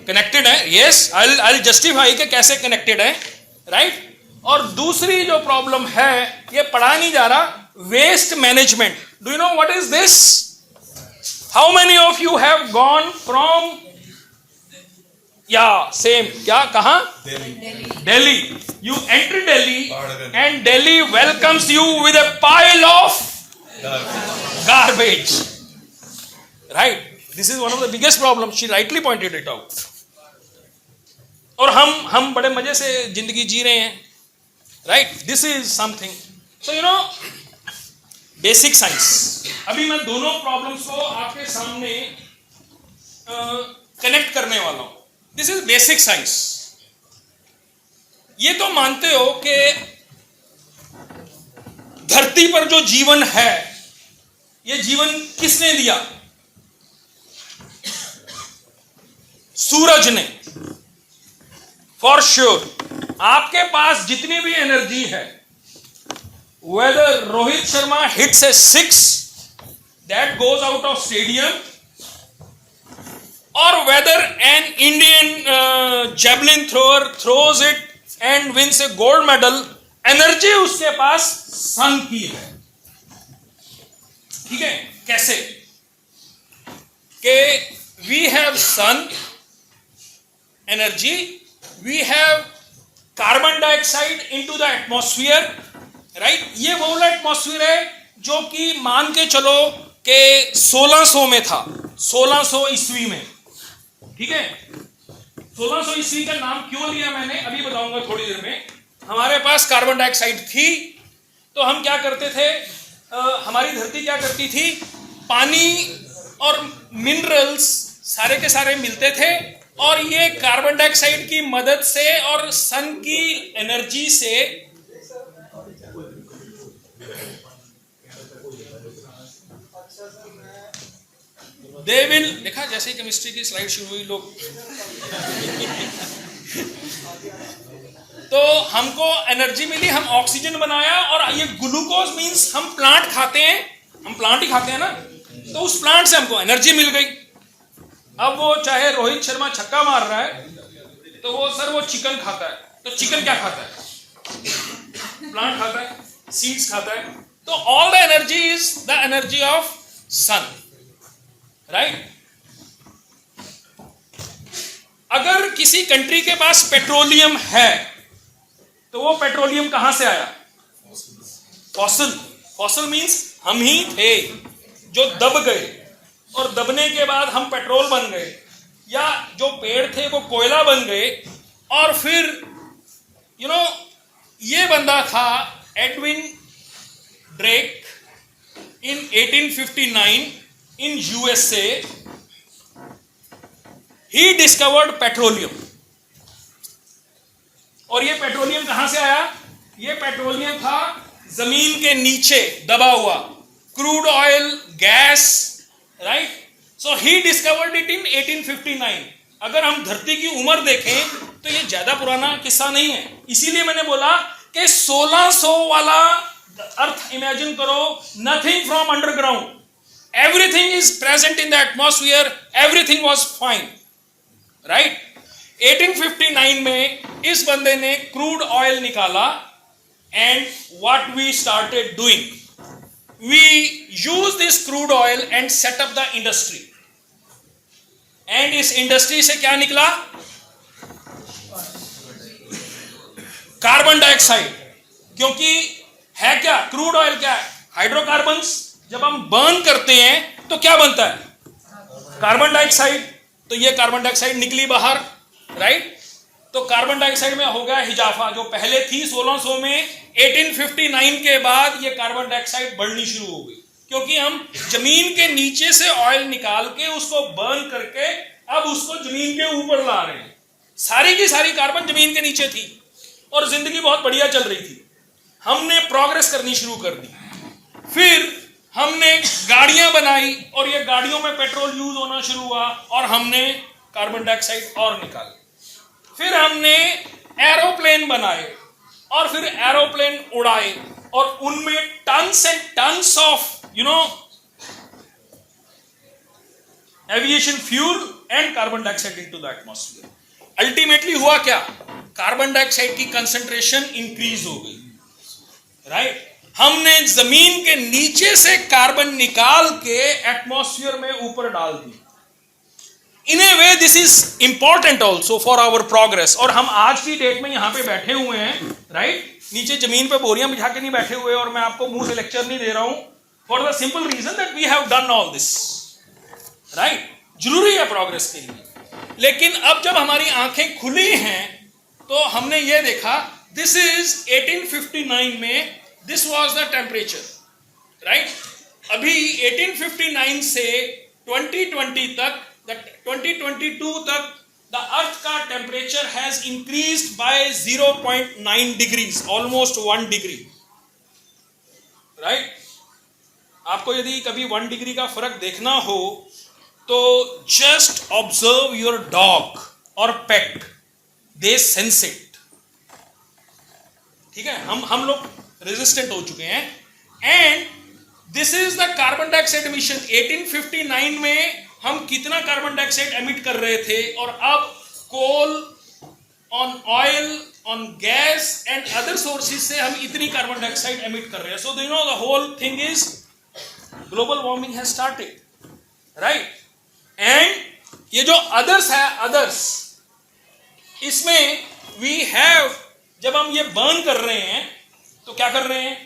कनेक्टेड है. यस, आई जस्टिफाई के कैसे कनेक्टेड है, राइट? और दूसरी जो प्रॉब्लम है, ये पढ़ा नहीं जा रहा, waste management. Do you know what is this? How many of you have gone from, same, कहां? Delhi. You enter Delhi and Delhi welcomes you with a pile of garbage. Right? This is one of the biggest problems. She rightly pointed it out. और हम बड़े मजे से जिंदगी जी रहे हैं, right? This is something. So you know, basic science. अभी मैं दोनों प्रॉब्लम्स को आपके सामने कनेक्ट करने वाला हूं. This is basic science. ये तो मानते हो कि धरती पर जो जीवन है, ये जीवन किसने दिया? सूरज ने। फॉर श्योर आपके पास जितनी भी एनर्जी है, whether Rohit Sharma hits a 6 that goes out of stadium, or whether an Indian javelin thrower throws it and wins a gold medal, energy उसके पास सन की है। ठीक है? कैसे? कि we have sun energy, we have carbon dioxide into the atmosphere, right? ये वो वाला एटमॉस्फेयर है जो कि मान के चलो कि 1600 में था, 1600 ईस्वी में। ठीक है? 1600 ईस्वी का नाम क्यों लिया मैंने अभी बताऊंगा थोड़ी देर में। हमारे पास कार्बन डाइऑक्साइड थी, तो हम क्या करते थे, हमारी धरती क्या करती थी, पानी और मिनरल्स सारे के सारे मिलते थे, और ये कार्बन डाइऑक्साइड की मदद से और सन की एनर्जी से दे विल, देखा जैसे ही केमिस्ट्री की स्लाइड शुरू हुई लोग तो हमको एनर्जी मिली, हम ऑक्सीजन बनाया, और ये ग्लूकोज मींस हम प्लांट खाते हैं, हम प्लांट ही खाते हैं ना, तो उस प्लांट से हमको एनर्जी मिल गई। अब वो चाहे रोहित शर्मा छक्का मार रहा है, तो वो सर वो चिकन खाता है, तो चिकन क्या खाता है? प्लांट खाता है, सीड्स खाता है। तो all the energy is the energy of sun, right? अगर किसी कंट्री के पास पेट्रोलियम है, तो वो पेट्रोलियम कहां से आया? फॉसिल। फॉसिल मींस हम ही थे जो दब गए, और दबने के बाद हम पेट्रोल बन गए, या जो पेड़ थे वो कोयला बन गए, और फिर ये बंदा था Edwin Drake in 1859 in USA, he discovered petroleum। और ये पेट्रोलियम कहां से आया? ये पेट्रोलियम था जमीन के नीचे दबा हुआ, crude oil, gas, right? So he discovered it in 1859। अगर हम धरती की उम्र देखें तो ये ज्यादा पुराना किस्सा नहीं है। इसीलिए मैंने बोला कि 1600 वाला अर्थ इमेजिन करो, nothing from underground, everything is present in the atmosphere, everything was fine, right? 1859 में इस बंदे ने क्रूड ऑयल निकाला, and what we started doing, we used this crude oil and set up the industry, and इस industry से क्या निकला? Carbon dioxide. क्योंकि है क्या क्रूड ऑयल? क्या है? हाइड्रोकार्बन्स। जब हम बर्न करते हैं तो क्या बनता है? Carbon dioxide. तो ये कार्बन डाइऑक्साइड निकली बाहर, राइट? तो कार्बन डाइऑक्साइड में हो गया इजाफा, जो पहले थी 1600 में, 1859 के बाद ये कार्बन डाइऑक्साइड बढ़नी शुरू हो गई, क्योंकि हम जमीन के नीचे से ऑयल निकाल के उसको बर्न करके अब उसको जमीन के ऊपर ला रहे हैं। सारी की सारी कार्बन जमीन के नीचे थी और जिंदगी बहुत बढ़िया चल रही थी। हमने प्रोग्रेस करनी शुरू कर दी, फिर हमने गाड़ियां बनाई और ये गाड़ियों में पेट्रोल यूज होना शुरू हुआ और हमने कार्बन डाइऑक्साइड और निकाले। फिर हमने एरोप्लेन बनाए और फिर एरोप्लेन उड़ाए और उनमें tons and tons of aviation fuel and carbon dioxide into the atmosphere. Ultimately हुआ क्या? कार्बन डाइऑक्साइड की कंसंट्रेशन इंक्रीज हो गई, राइट? हमने जमीन के नीचे से कार्बन निकाल के एटमॉस्फेयर में ऊपर डाल दी। In a way this is important also for our progress. और हम आज की डेट में यहां पे बैठे हुए हैं, राइट? नीचे जमीन पे बोरियां बिछा के नहीं बैठे हुए और मैं आपको मुंह से लेक्चर नहीं दे रहा हूं, for the simple reason that we have done all this, right? जरूरी है प्रोग्रेस के लिए। लेकिन अब जब हमारी आंखें खुली हैं तो हमने ये देखा, दिस इज 1859 में this was the temperature, right? अभी 1859 से 2020 तक, 2022 तक द अर्थ का temperature has increased by 0.9 degrees, almost 1 degree. Right? आपको यदि कभी 1 डिग्री का फर्क देखना हो तो जस्ट ऑब्जर्व योर डॉग और पेट, दे सेंस इट. ठीक है, हम लोग रेजिस्टेंट हो चुके हैं. And this is the carbon dioxide emission. 1859 में हम कितना कार्बन डाइऑक्साइड एमिट कर रहे थे, और अब coal, on oil, on gas and other sources से हम इतनी कार्बन डाइऑक्साइड एमिट कर रहे हैं. So you know the whole thing is global warming has started, right? And ये जो अदर्स है, अदर्स, इसमें वी हैव, जब हम ये बर्न कर रहे हैं तो क्या कर रहे हैं?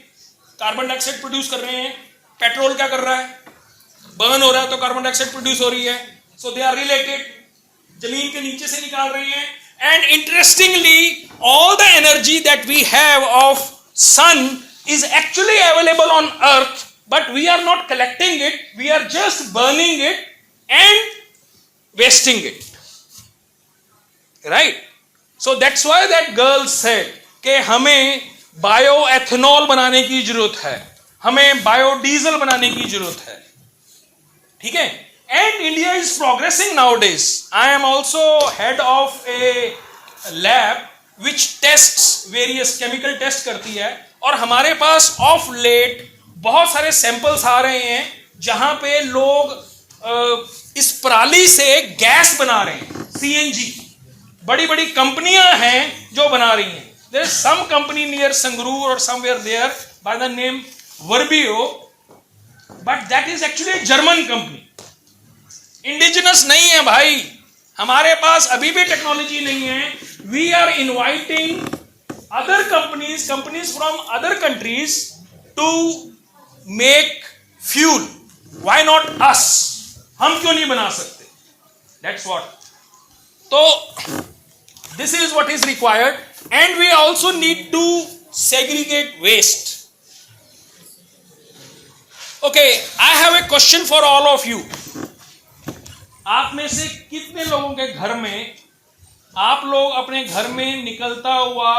कार्बन डाइऑक्साइड प्रोड्यूस कर रहे हैं. पेट्रोल क्या कर रहा है? बर्न हो रहा है तो कार्बन डाइऑक्साइड प्रोड्यूस हो रही है. So they are related. जमीन के नीचे से निकाल रही हैं. And interestingly all the energy that we have of sun is actually available on earth, but we are not collecting it, we are just burning it and wasting it, right? So that's why that girl said कि हमें bioethanol बनाने की जरूरत है, हमें biodiesel बनाने की जरूरत है. ठीक है? And India is progressing nowadays. I am also head of a lab which tests various chemical test करती है, और हमारे पास ऑफ लेट बहुत सारे सैंपल्स आ रहे हैं जहां पे लोग इस पराली से गैस बना रहे हैं, सीएनजी. बड़ी बड़ी कंपनियां हैं जो बना रही हैं. There is some company near Sangrur और somewhere there by the name Verbio, but that is actually German company. Indigenous नहीं है भाई, हमारे पास अभी भी टेक्नोलॉजी नहीं है. We are inviting other companies from other countries to make fuel. Why not us? हम क्यों नहीं बना सकते? That's what. So this is what is required, and we also need to segregate waste. Okay, I have a question for all of you. आप में से कितने लोगों के घर में आप लोग अपने घर में निकलता हुआ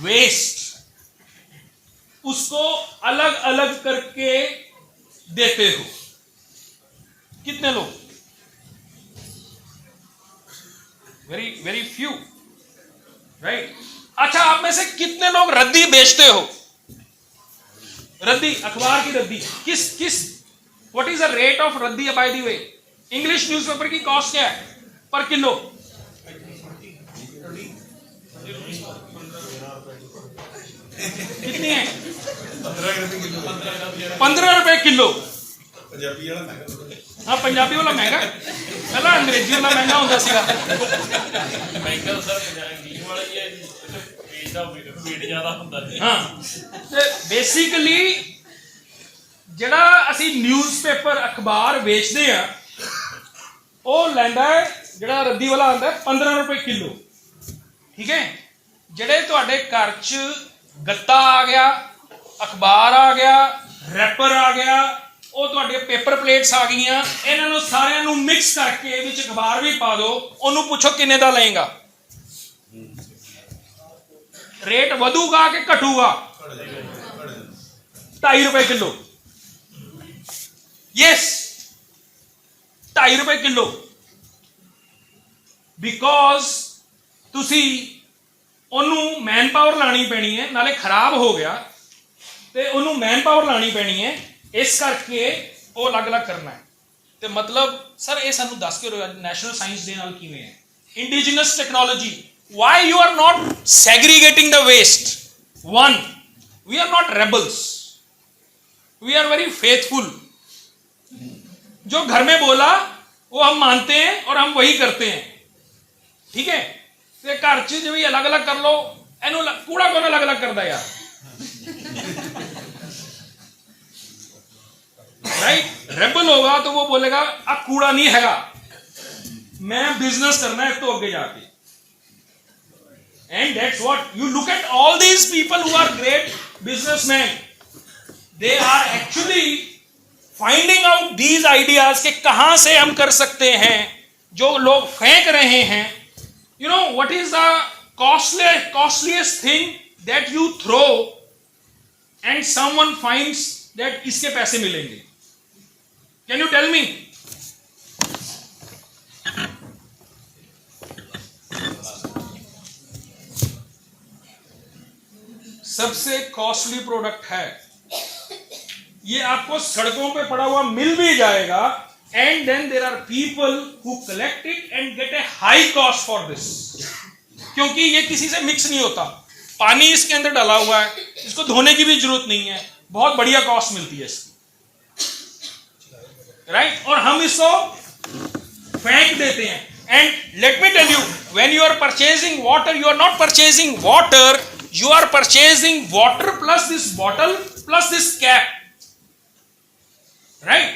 वेस्ट उसको अलग अलग करके देते हो? कितने लोग? Very very few, right? अच्छा, आप में से कितने लोग रद्दी बेचते हो? रद्दी, अखबार की रद्दी. किस what is the rate of raddi by the way? English newspaper की कॉस्ट क्या है पर किलो? कितनी है? 15 रुपए किलो. हाँ, पंजाबी वाला महंगा, पहला अंग्रेजी वाला महंगा होता सीगा. हाँ, बेसिकली ਜਿਹੜਾ ਅਸੀਂ ਨਿਊਜ਼ਪੇਪਰ ਅਖਬਾਰ ਵੇਚਦੇ ਆ ਉਹ ਲੈਂਦਾ ਹੈ ਜਿਹੜਾ ਰੱਦੀ ਵਾਲਾ ਆਉਂਦਾ 15 ਰੁਪਏ ਕਿਲੋ. ਠੀਕ ਹੈ? ਜਿਹੜੇ ਤੁਹਾਡੇ ਘਰ 'ਚ ਗੱਤਾ ਆ ਗਿਆ, ਅਖਬਾਰ ਆ ਗਿਆ, ਰੈਪਰ ਆ ਗਿਆ, ਉਹ ਤੁਹਾਡੇ ਪੇਪਰ ਪਲੇਟਸ ਆ ਗਈਆਂ, ਇਹਨਾਂ ਨੂੰ ਸਾਰਿਆਂ ਨੂੰ ਮਿਕਸ ਕਰਕੇ ਵਿੱਚ ਅਖਬਾਰ ਵੀ ਪਾ ਦਿਓ. ਉਹਨੂੰ ਪੁੱਛੋ ਕਿੰਨੇ ਦਾ ਲਏਗਾ? ਰੇਟ ਵਧੂਗਾ ਕਿ ਘਟੂਗਾ? 2.5 रुपए किलो. यस, 2.5 रुपए किलो. बिकॉज ਤੁਸੀਂ ਉਹਨੂੰ ਮੈਨ ਪਾਵਰ ਲਾਣੀ ਪੈਣੀ ਹੈ, ਨਾਲੇ ਖਰਾਬ ਹੋ ਗਿਆ ਤੇ ਉਹਨੂੰ ਮੈਨ ਪਾਵਰ ਲਾਣੀ ਪੈਣੀ ਹੈ, ਇਸ ਕਰਕੇ ਉਹ ਅਲੱਗ-ਅਲੱਗ ਕਰਨਾ ਹੈ. ਤੇ ਮਤਲਬ ਸਰ ਇਹ ਸਾਨੂੰ ਦੱਸ ਕੇ ਨੈਸ਼ਨਲ ਸਾਇੰਸ ਡੇ ਨਾਲ ਕਿਵੇਂ ਹੈ? Indigenous technology. why you are not segregating the waste? One, we are not rebels, we are very faithful. जो घर में बोला वो हम मानते हैं और हम वही करते हैं. ठीक है? ਤੇ ਘਰ 'ਚ ਜੇ ਵੀ ਅਲੱਗ-ਅਲੱਗ ਕਰ ਲਓ, ਇਹਨੂੰ ਕੂੜਾ ਕੌਣ ਅਲੱਗ-ਅਲੱਗ ਕਰਦਾ ਯਾਰ? राइट? रेबल होगा तो वो बोलेगा अब कूड़ा नहीं हैगा, मैं बिजनेस करना है तो आगे जाके. And that's what you look at all these people who are great businessmen. They are actually finding out these ideas कि कहां से हम कर सकते हैं. जो लोग फेंक रहे हैं, you know what is the costliest thing that you throw and someone finds that इसके पैसे मिलेंगे? Can you tell me? सबसे कॉस्टली प्रोडक्ट है ये, आपको सड़कों पे पड़ा हुआ मिल भी जाएगा, and then there are people who collect it and get a high cost for this, क्योंकि ये किसी से मिक्स नहीं होता, पानी इसके अंदर डाला हुआ है, इसको धोने की भी जरूरत नहीं है, बहुत बढ़िया कॉस्ट मिलती है इसकी, राइट? और हम इसको फेंक देते हैं. And let me tell you, when you are purchasing water, you are not purchasing water, you are purchasing water plus this bottle plus this cap, right?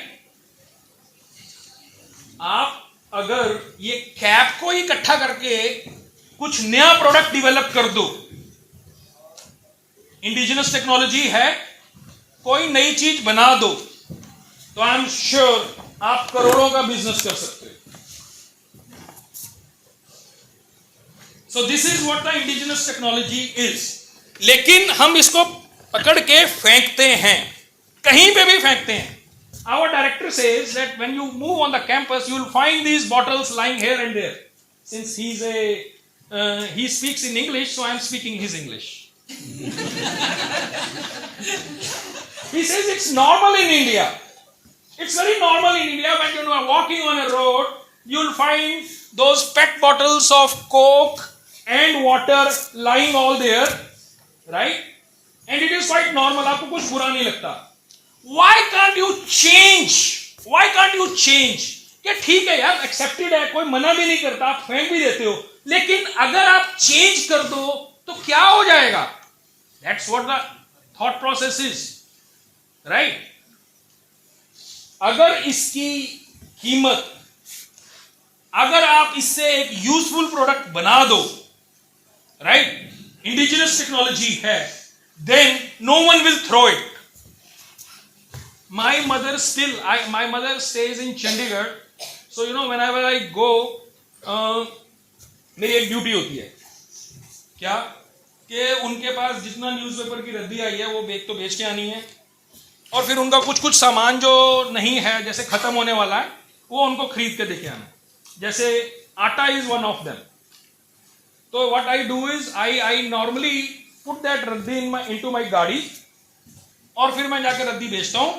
आप अगर ये कैप को इकट्ठा करके कुछ नया प्रोडक्ट डेवलप कर दो, इंडिजिनस टेक्नोलॉजी है, कोई नई चीज बना दो, तो आई एम श्योर आप करोड़ों का बिजनेस कर सकते हो. So this is what the indigenous technology is. लेकिन हम इसको पकड़ के फेंकते हैं, कहीं पे भी फेंकते हैं. Our director says that when you move on the campus, you will find these bottles lying here and there. Since he speaks in English, so I am speaking his English. He says it's normal in India. It's very normal in India when you are walking on a road, you will find those PET bottles of Coke and water lying all there, right? And it is quite normal. आपको कुछ बुरा नहीं लगता. Why can't you change? Why can't you change? क्या ठीक है यार, accepted है, कोई मना भी नहीं करता, आप फेंक भी देते हो, लेकिन अगर आप change कर दो तो क्या हो जाएगा? That's what the thought process is, right? अगर इसकी कीमत, अगर आप इससे एक यूजफुल प्रोडक्ट बना दो, राइट, इंडिजिनस टेक्नोलॉजी है, then no one will throw it. My mother still, my mother stays in Chandigarh, so you know whenever I go, मेरी एक ड्यूटी होती है क्या कि उनके पास जितना न्यूज़पेपर की रद्दी आई है वो तो बेच के आनी है, और फिर उनका कुछ सामान जो नहीं है, जैसे खत्म होने वाला है, वो उनको खरीद के देके आना. जैसे आटा इज वन ऑफ देम. तो what I do is I normally put that रद्दी इनटू माई गाड़ी, और फिर मैं जाके रद्दी बेचता हूँ,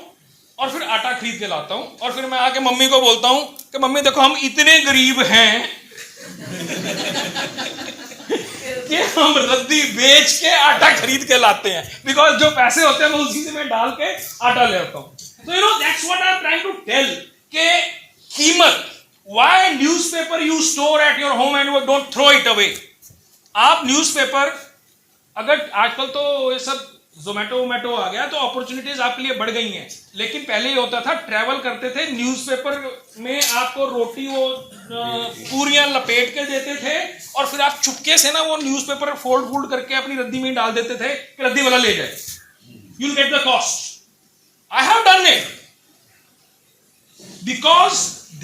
और फिर आटा खरीद के लाता हूँ, और फिर मैं आके मम्मी को बोलता हूँ कि मम्मी देखो हम इतने गरीब हैं कि हम रद्दी बेच के आटा खरीद के लाते हैं, बिकॉज जो पैसे होते हैं मैं उसी से मैं डाल के आटा ले आता हूँ. तो you know that's what I am trying to tell कि कीमत, why newspaper you store at your home and don't throw it away. आप न्यूज़पेपर, अगर आजकल तो ये सब जोमेटो आ गया तो अपॉर्चुनिटीज आपके लिए बढ़ गई हैं, लेकिन पहले ये होता था, ट्रैवल करते थे, न्यूज़पेपर में आपको रोटी वो पूरियां लपेट के देते थे, और फिर आप चुपके से ना वो न्यूज़पेपर फोल्ड करके अपनी रद्दी में डाल देते थे कि रद्दी वाला ले जाए. You will get the cost. I have done it because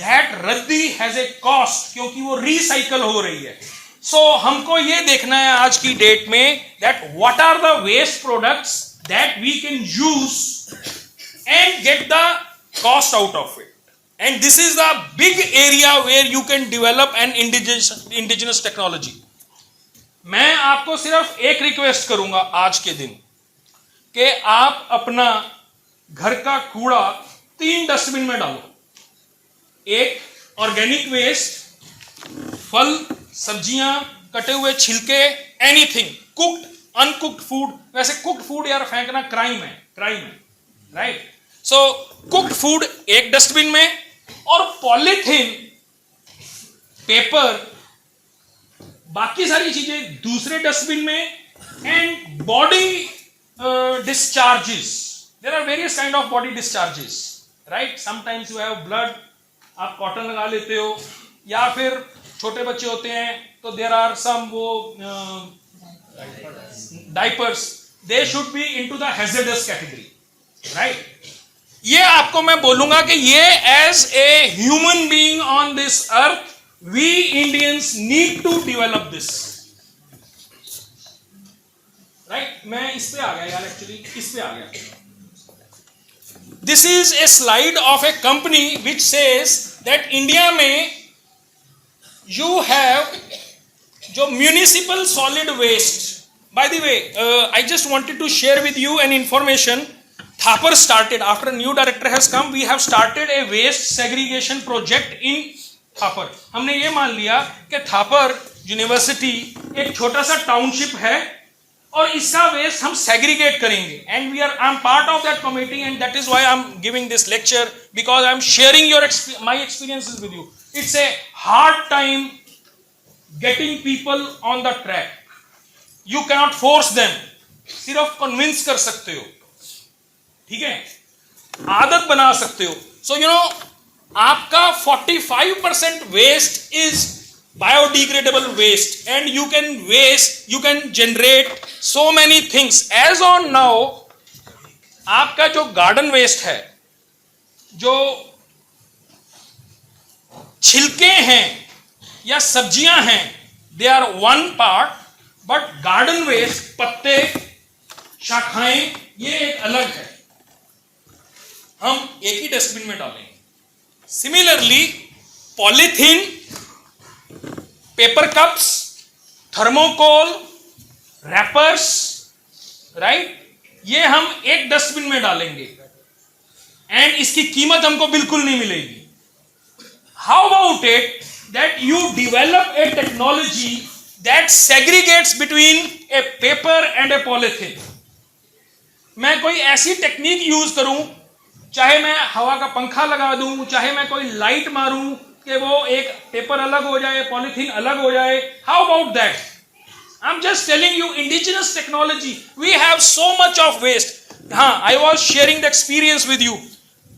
that रद्दी हैज ए कॉस्ट, क्योंकि वो रिसाइकल हो रही है. सो हमको ये देखना है आज की डेट में that what are the waste products that we can use and get the cost out of it. And this is the big area where you can develop an indigenous technology. मैं आपको सिर्फ एक request करूंगा आज के दिन कि आप अपना घर का कूड़ा 3 डस्टबिन में डालो. एक ऑर्गेनिक वेस्ट, फल सब्जियां, कटे हुए छिलके, एनीथिंग, कुक्ड अनकुक्ड फूड. वैसे कुक्ड फूड यार फेंकना क्राइम है, राइट? सो कुक्ड फूड एक डस्टबिन में, और पॉलीथीन, पेपर, बाकी सारी चीजें दूसरे डस्टबिन में. And body discharges, there are various kind of body discharges, right? Sometimes you have blood, आप कॉटन लगा लेते हो, या फिर छोटे बच्चे होते हैं तो देयर आर सम वो diapers, they should be into the hazardous category, right? ये आपको मैं बोलूंगा कि ये as a human being on this earth we Indians need to develop this, right? मैं इस पे आ गया यार, एक्चुअली इस पे आ गया. This is a slide of a company which says that India में यू हैव जो municipal solid waste. By the way, I just wanted to share with you an information. Thapar started, after a new director has come, we have started a waste segregation project in Thapar. हमने ये मान लिया कि Thapar university एक छोटा सा township है और इसका वेस्ट हम सेग्रीगेट करेंगे. And I am part of that committee and that is why I am giving this lecture, because I am sharing my experiences with you. It's a hard time getting people on the track. You cannot force them, सिर्फ convince कर सकते हो, ठीक है, आदत बना सकते हो. सो यू नो आपका 45% waste is biodegradable waste and you can generate so many things. As on now आपका जो गार्डन वेस्ट है, जो छिलके हैं या सब्जियां हैं, they are one part, but garden waste, पत्ते, शाखाएं, ये एक अलग है, हम एक ही डस्टबिन में डालेंगे. Similarly polythene, paper cups, thermocol, rappers, right, ये हम एक डस्टबिन में डालेंगे एंड इसकी कीमत हमको बिल्कुल नहीं मिलेगी. How about it that you develop a technology that segregates between a paper and a polythene. मैं कोई ऐसी टेक्निक यूज करूं, चाहे मैं हवा का पंखा लगा दूं, चाहे मैं कोई लाइट मारूं कि वो एक पेपर अलग हो जाए, पॉलीथीन अलग हो जाए. How about that? I am just telling you indigenous technology. We have so much of waste. हाँ, I was sharing the experience with you.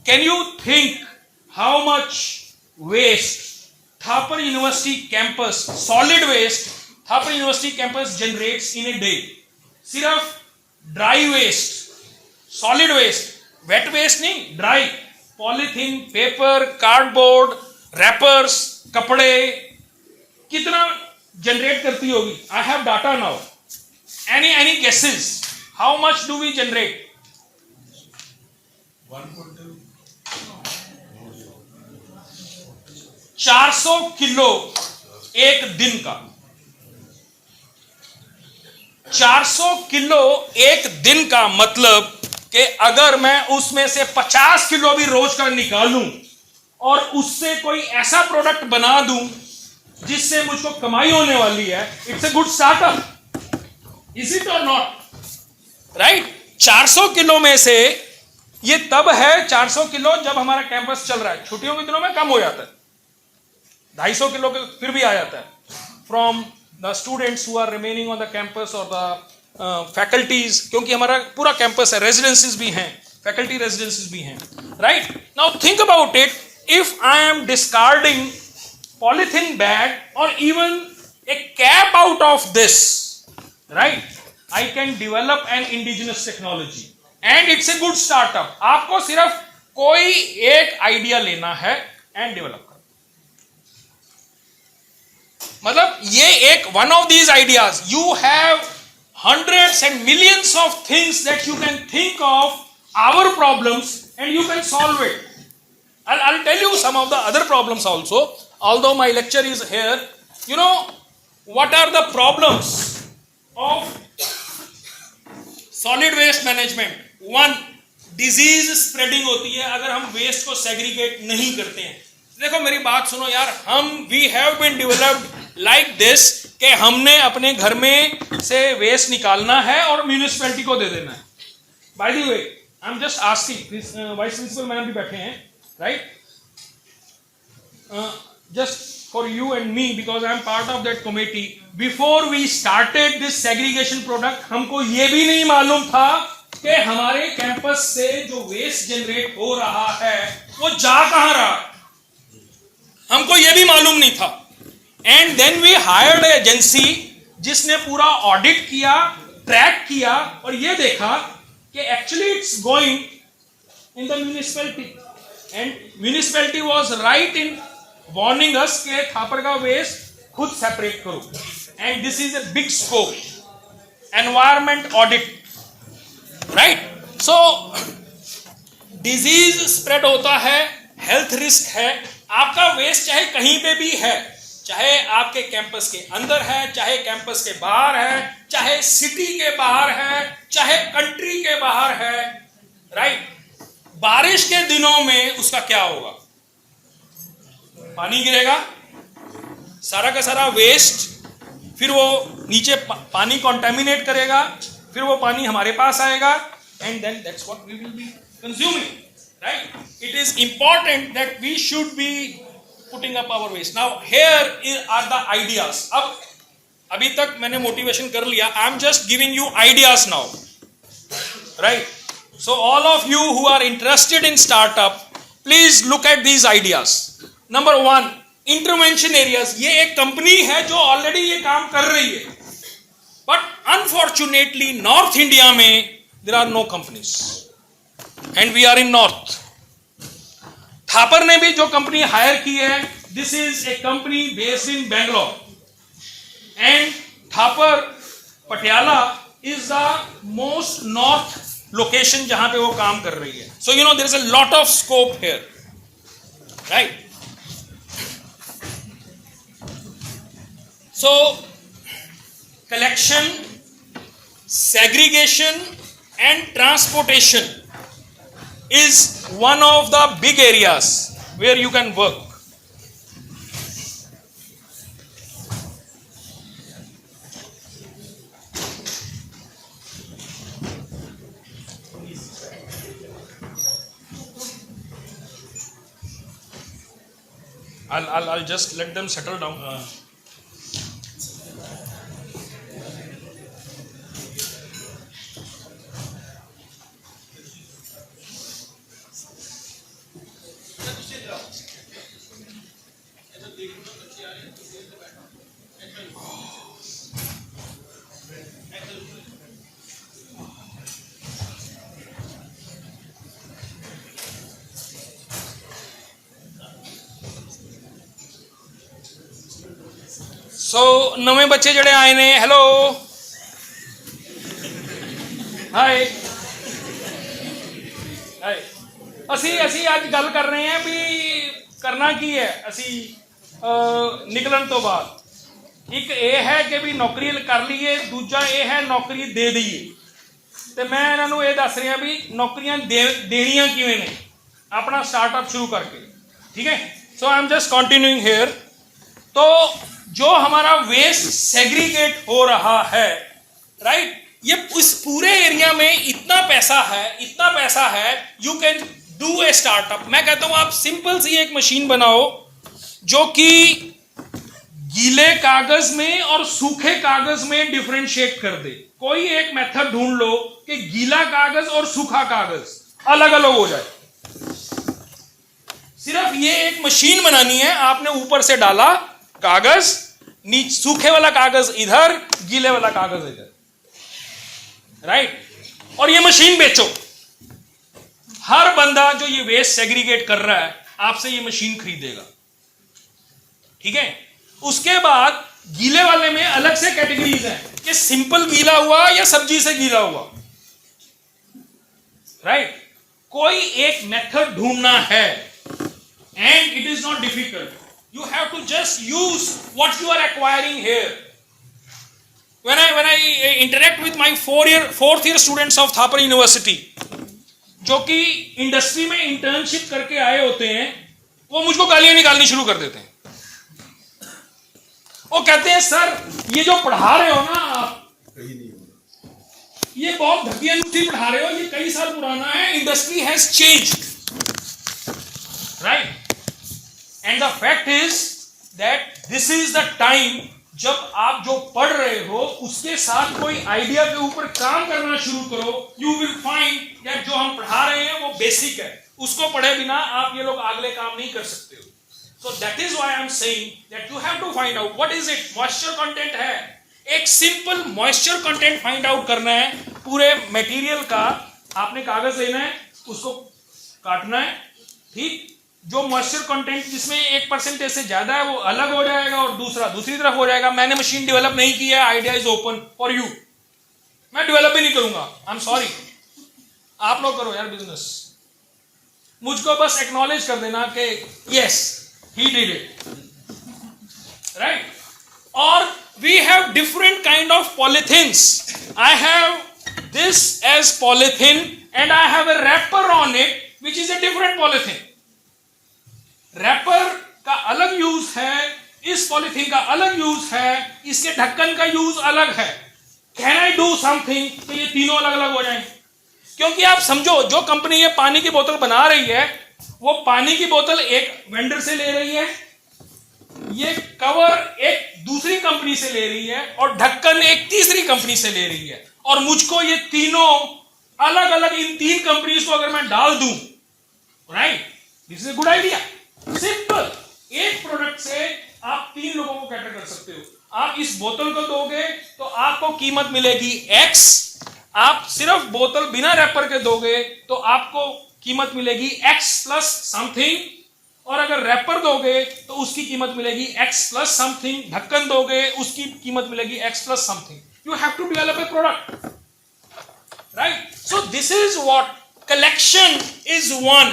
Can you think how much waste Thapar University campus, solid waste, Thapar University campus generates in a day. सिर्फ dry waste, solid waste, wet waste नहीं, dry, polythene, paper, cardboard, wrappers, कपड़े, कितना generate करती होगी? I have data now. Any guesses how much do we generate? 400 kilo एक दिन का. 400 kilo एक दिन का मतलब कि अगर मैं उसमें से 50 किलो भी रोज का निकालूं और उससे कोई ऐसा प्रोडक्ट बना दूं जिससे मुझको कमाई होने वाली है, it's a good startup. Is it और नॉट? राइट. 400 किलो में से ये तब है 400 किलो जब हमारा कैंपस चल रहा है. छुट्टियों के दिनों में कम हो जाता है, 250 किलो के फिर भी आ जाता है. From the students who are remaining on the campus और द फैकल्टीज, क्योंकि हमारा पूरा कैंपस है, रेजिडेंसीज भी हैं, फैकल्टी रेजिडेंसीज भी हैं. Right. Now think about it. If I am discarding polythene bag और even a cap out of this, right, I can develop an indigenous technology and it's a good startup. आपको सिर्फ कोई एक idea लेना है and develop. मतलब ये एक one of these ideas. You have hundreds and millions of things that you can think of our problems and you can solve it. I'll tell you some of the other problems also, although my lecture is here. You know what are the problems of solid waste management? One, disease spreading होती है अगर हम waste को segregate नहीं करते हैं. देखो मेरी बात सुनो यार, we have been developed like this कि हमने अपने घर में से वेस्ट निकालना है और म्यूनिसिपैलिटी को दे देना है. By the way, I am just asking, vice principal madam भी बैठे हैं, right, just for you and me, because I am part of that committee. Before we started this segregation product, हमको ये भी नहीं मालूम था कि हमारे कैंपस से जो वेस्ट जनरेट हो रहा है वो जा कहां रहा है. हमको ये भी मालूम नहीं था. And then we hired agency जिसने पूरा ऑडिट किया, ट्रैक किया और ये देखा कि actually it's going in the municipality and municipality was right in warning us के थापर का वेस्ट खुद सेपरेट करो. And this is a big scope, environment audit, right. So disease spread होता है, हेल्थ रिस्क है। आपका वेस्ट चाहे कहीं पे भी है, चाहे आपके कैंपस के अंदर है, चाहे कैंपस के बाहर है, चाहे सिटी के बाहर है, चाहे कंट्री के बाहर है, राइट। बारिश के दिनों में उसका क्या होगा? पानी गिरेगा, सारा का सारा वेस्ट, फिर वो नीचे पानी कॉन्टेमिनेट करेगा, फिर वो पानी हमारे पास आएगा, and then that's what we will be consuming, right. It is important that we should be putting up our waste. Now here are the ideas. अब अभी तक मैंने मोटिवेशन कर लिया, I am just giving you ideas now, right. So all of you who are interested in startup, please look at these ideas. Number 1, intervention areas. ये एक company है जो ऑलरेडी ये काम कर रही है, बट अनफॉर्चुनेटली नॉर्थ इंडिया में there are no companies and we are in north. Thapar ने भी जो कंपनी हायर की है, this is a company based in Bangalore and Thapar Patiala is the most north location जहां पे वो काम कर रही है. So you know there is a lot of scope here, right. So collection, segregation and transportation is one of the big areas where you can work. I'll just let them settle down. सो नवे बच्चे जड़े आए ने, hello, हाय हाय। असी अज गल कर रहे हैं भी करना की है असी निकलन तो बाद। एक ये है कि भी नौकरी कर लीए, दूजा ये है नौकरी दे दईए। तो मैं इन्हों ये दस रहा भी नौकरियां देनियां किवें ने अपना स्टार्टअप शुरू करके, ठीक है। So I am just continuing here. तो जो हमारा वेस्ट सेग्रीगेट हो रहा है, राइट, ये इस पूरे एरिया में इतना पैसा है, you can do a startup. मैं कहता हूं आप सिंपल सी एक मशीन बनाओ जो कि गीले कागज में और सूखे कागज में डिफरेंशिएट कर दे। कोई एक मेथड ढूंढ लो कि गीला कागज और सूखा कागज अलग अलग हो जाए। सिर्फ ये एक मशीन बनानी है, आपने ऊपर से डाला कागज, नीचे सूखे वाला कागज इधर, गीले वाला कागज इधर, राइट, और ये मशीन बेचो। हर बंदा जो ये वेस्ट सेग्रीगेट कर रहा है आपसे ये मशीन खरीदेगा, ठीक है। उसके बाद गीले वाले में अलग से कैटेगरीज हैं कि सिंपल गीला हुआ या सब्जी से गीला हुआ, राइट। कोई एक मेथड ढूंढना है and it is not difficult. You have to just use what you are acquiring here. When I interact with my fourth year students of Thapar University, जो कि इंडस्ट्री में इंटर्नशिप करके आए होते हैं, वो मुझको गालियां निकालनी शुरू कर देते हैं। वो कहते हैं सर ये जो पढ़ा रहे हो ना आप, ये बहुत घटिया पढ़ा रहे हो, ये कई साल पुराना है, industry has changed, right. And the fact is that this is the time जब आप जो पढ़ रहे हो उसके साथ कोई आइडिया के ऊपर काम करना शुरू करो। यू विल फाइंड दैट जो हम पढ़ा रहे हैं वो बेसिक है, उसको पढ़े बिना आप ये लोग अगले काम नहीं कर सकते हो। So that is why I am saying that you have to find out what is it. Moisture content है, एक simple moisture content find out करना है पूरे मटेरियल का। आपने कागज लेना है, उसको काटना है, ठीक। जो मॉइस्चर कंटेंट जिसमें 1% से ज्यादा है वो अलग हो जाएगा और दूसरा दूसरी तरफ हो जाएगा। मैंने मशीन डेवलप नहीं की है, idea is open for you. मैं डेवलप भी नहीं करूंगा, आई एम सॉरी, आप लोग करो यार बिजनेस, मुझको बस एक्नॉलेज कर देना कि yes he did it, right? और we have different kind of polythenes. I have this as polythene and I have a wrapper on it which is a different polythene. Wrapper का अलग use है, इस polythene का अलग use है, इसके ढक्कन का यूज अलग है. Can I do something कि ये तीनों अलग अलग हो जाएं? क्योंकि आप समझो, जो कंपनी ये पानी की बोतल बना रही है वो पानी की बोतल एक वेंडर से ले रही है, ये कवर एक दूसरी कंपनी से ले रही है और ढक्कन एक तीसरी कंपनी से ले रही है. और मुझको ये तीनों अलग अलग इन तीन कंपनीज को अगर मैं डाल दूं, right, this is a good idea. Simple, एक प्रोडक्ट से आप तीन लोगों को कैटर कर सकते हो. आप इस बोतल को दोगे तो आपको कीमत मिलेगी X. आप सिर्फ बोतल बिना रैपर के दोगे तो आपको कीमत मिलेगी X प्लस समथिंग, और अगर रैपर दोगे तो उसकी कीमत मिलेगी X प्लस समथिंग, ढक्कन दोगे उसकी कीमत मिलेगी X plus something. You have to develop a product, right? So this is what collection is one.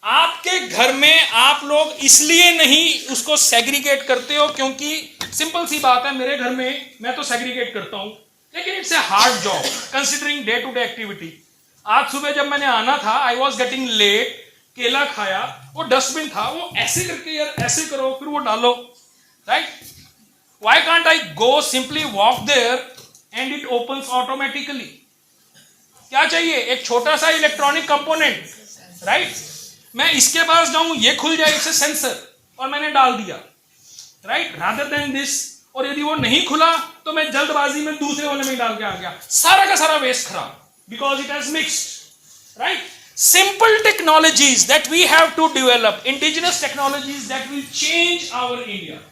आपके घर में आप लोग इसलिए नहीं उसको सेग्रीगेट करते हो क्योंकि सिंपल सी बात है, मेरे घर में मैं तो सेग्रीगेट करता हूं, लेकिन it's a hard job considering day to day activity. आज सुबह जब मैंने आना था, आई वॉज गेटिंग लेट, केला खाया, वो डस्टबिन था, वो ऐसे करके यार ऐसे करो फिर वो डालो, right? Why can't I go simply walk there and it opens automatically? क्या चाहिए? एक छोटा सा इलेक्ट्रॉनिक कंपोनेंट, राइट? मैं इसके पास जाऊं, ये खुल जाए, इट्स सेंसर, और मैंने डाल दिया, राइट? Rather than this. और यदि वो नहीं खुला तो मैं जल्दबाजी में दूसरे वाले में डाल के आ गया, सारा का सारा वेस्ट खराब, because it has mixed, right? Simple technologies that we have to develop, indigenous technologies that will change our India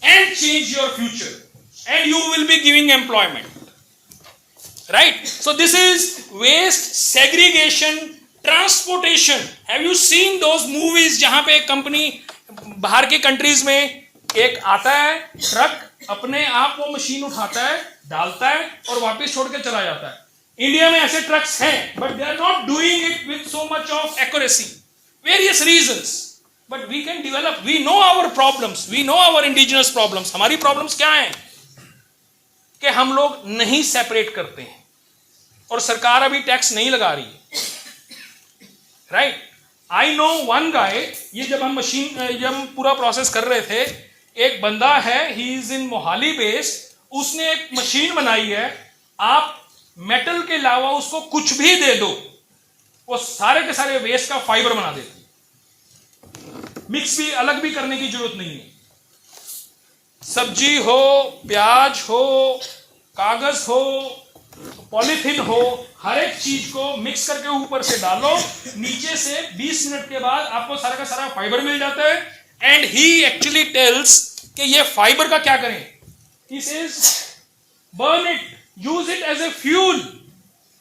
and change your future, and you will be giving employment, right? So this is waste segregation, transportation. Have you seen those movies जहां पे एक company बाहर की countries में एक आता है truck, अपने आप वो मशीन उठाता है, डालता है और वापस छोड़ के चला जाता है. इंडिया में ऐसे ट्रक्स हैं, but they are not doing it with so much of accuracy, various reasons. But we can develop, we know our problems, we know our indigenous problems. हमारी प्रॉब्लम्स क्या हैं कि हम लोग नहीं सेपरेट करते हैं और सरकार अभी टैक्स नहीं लगा रही है, right? I know one guy, ये जब हम पूरा प्रोसेस कर रहे थे, एक बंदा है, he is in Mohali based, उसने एक मशीन बनाई है, आप मेटल के अलावा उसको कुछ भी दे दो, वो सारे के सारे वेस्ट का फाइबर बना देती है. मिक्स भी अलग भी करने की जरूरत नहीं है. सब्जी हो, प्याज हो, कागज हो, पॉलीथीन हो, हर एक चीज को मिक्स करके ऊपर से डालो, नीचे से 20 मिनट के बाद आपको सारा का सारा फाइबर मिल जाता है. एंड ही एक्चुअली टेल्स कि ये फाइबर का क्या करें. He says burn it, use it as a fuel.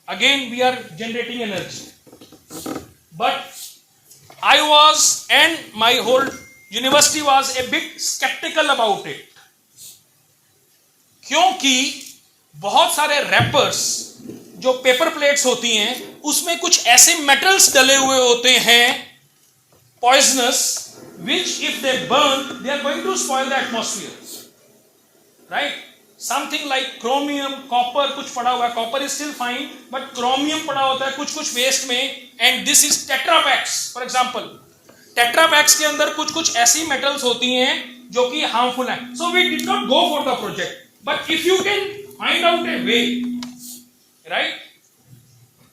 Again we are generating energy. But I was, and my whole university was a bit skeptical about it, क्योंकि बहुत सारे rappers जो paper plates होती हैं उसमें कुछ ऐसे मेटल्स डले हुए होते हैं poisonous, which if they burn they are going to spoil the atmosphere, right? Something like chromium, copper कुछ पड़ा हुआ है, copper is still fine, but chromium पड़ा होता है कुछ वेस्ट में, and this is Tetra Paks, for example. Tetra Paks के अंदर कुछ ऐसी metals होती हैं जो कि harmful हैं. So we did not go for the project, but if you can find out a way, right,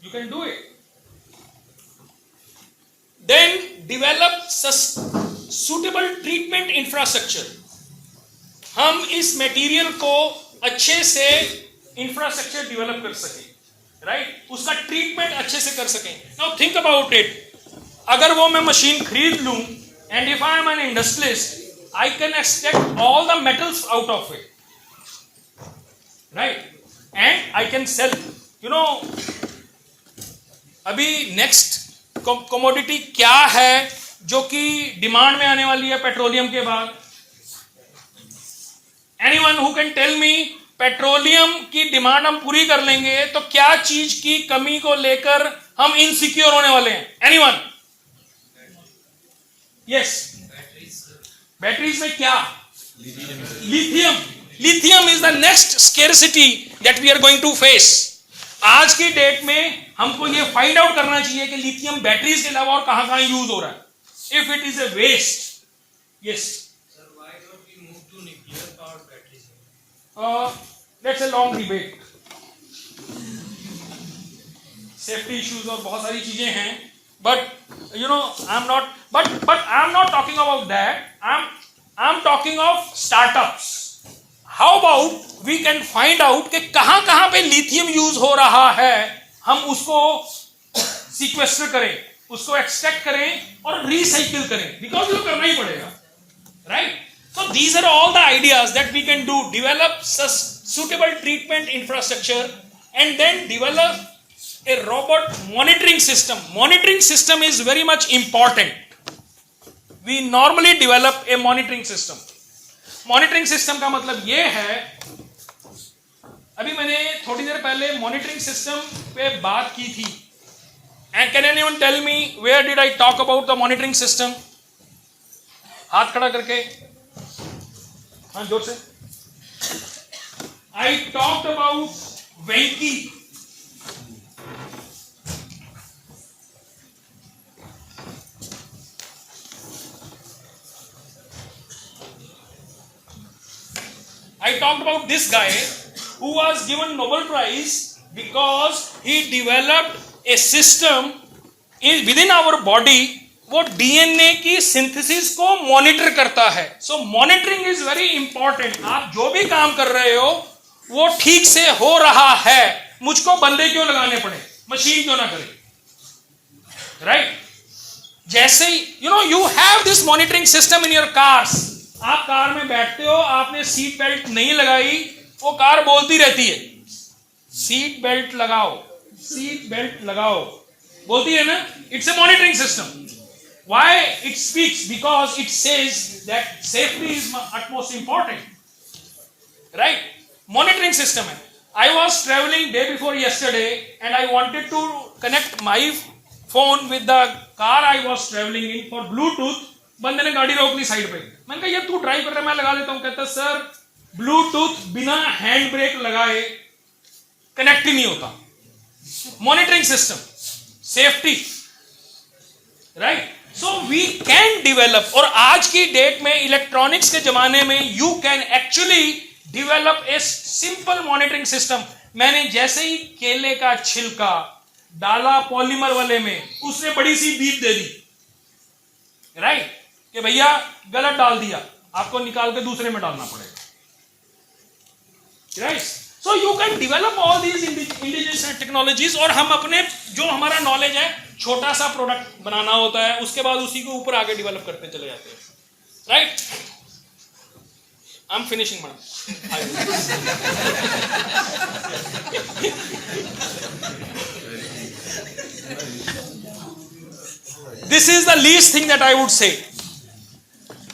you can do it. Then develop suitable treatment infrastructure. हम इस मटेरियल को अच्छे से इंफ्रास्ट्रक्चर डेवलप कर सकें, राइट? उसका treatment अच्छे से कर सकें. नाउ थिंक अबाउट इट, अगर वो मैं मशीन खरीद लूं, and if I M N industrialist, I can extract all the metals out of it, right? And I can sell, you know. अभी नेक्स्ट कमोडिटी क्या है जो कि डिमांड में आने वाली है पेट्रोलियम के बाद? Anyone who can tell me, petroleum की डिमांड हम पूरी कर लेंगे तो क्या चीज की कमी को लेकर हम इनसिक्योर होने वाले हैं? एनीवन? यस, बैटरीज में क्या? Lithium. Lithium is the next scarcity that we are going to face. आज की डेट में हमको ये फाइंड आउट करना चाहिए कि लिथियम बैटरीज के अलावा और कहां कहां यूज हो रहा है. If it is a waste, yes. Sir, why don't we move to nuclear powered batteries? That's a long debate. Safety issues और बहुत सारी चीजें हैं, but you know I am not talking about that. I am talking of startups. How about we can find out कि कहां कहां पे lithium use हो रहा है, हम उसको सीक्वेस्टर करें, उसको एक्सट्रैक्ट करें और रिसाइकिल करें, बिकॉज ये करना ही पड़ेगा, right? So these are all the ideas that we can do. Develop suitable treatment infrastructure and then develop a robot monitoring system. Monitoring system is very much important. We normally develop a monitoring system. Monitoring system का मतलब ये है, अभी मैंने थोड़ी देर पहले monitoring system पे बात की थी. And can anyone tell me where did I talk about the monitoring system? हाथ खड़ा करके, हाँ जोर से. I talked about Venki. I talked about this guy who was given Nobel Prize because he developed a system within our body. वो DNA की synthesis को monitor करता है. सो मॉनिटरिंग इज वेरी इंपॉर्टेंट. आप जो भी काम कर रहे हो वो ठीक से हो रहा है, मुझको बंदे क्यों लगाने पड़े, मशीन क्यों ना करे, राइट? जैसे you have this monitoring system in your cars. आप कार में बैठते हो, आपने सीट बेल्ट नहीं लगाई, वो कार बोलती रहती है सीट बेल्ट लगाओ, सीट बेल्ट लगाओ, बोलती है ना. It's a monitoring system. Why it speaks? Because it says that safety is utmost important, right? Monitoring system है. I was traveling day before yesterday and I wanted to connect my phone with the car I was traveling in for Bluetooth. बंदे ने गाड़ी रोक ली side पे. मैंने कहा ये तू ड्राइव कर रहा है, मैं लगा लेता हूँ. कहता सर ब्लूटूथ बिना हैंड ब्रेक लगाए कनेक्ट ही नहीं होता. Monitoring system, safety, right? So we can develop. और आज की डेट में इलेक्ट्रॉनिक्स के जमाने में you can actually develop a simple monitoring system. मैंने जैसे ही केले का छिलका डाला पॉलीमर वाले में, उसने बड़ी सी बीप दे दी, राइट? कि भैया गलत डाल दिया, आपको निकाल के दूसरे में डालना पड़ेगा, right? So you can develop all these indigenous technologies. और हम अपने जो हमारा नॉलेज है, छोटा सा प्रोडक्ट बनाना होता है, उसके बाद उसी को ऊपर आगे डेवलप करते चले जाते हैं, right? I am finishing madam. This is the least thing that I would say.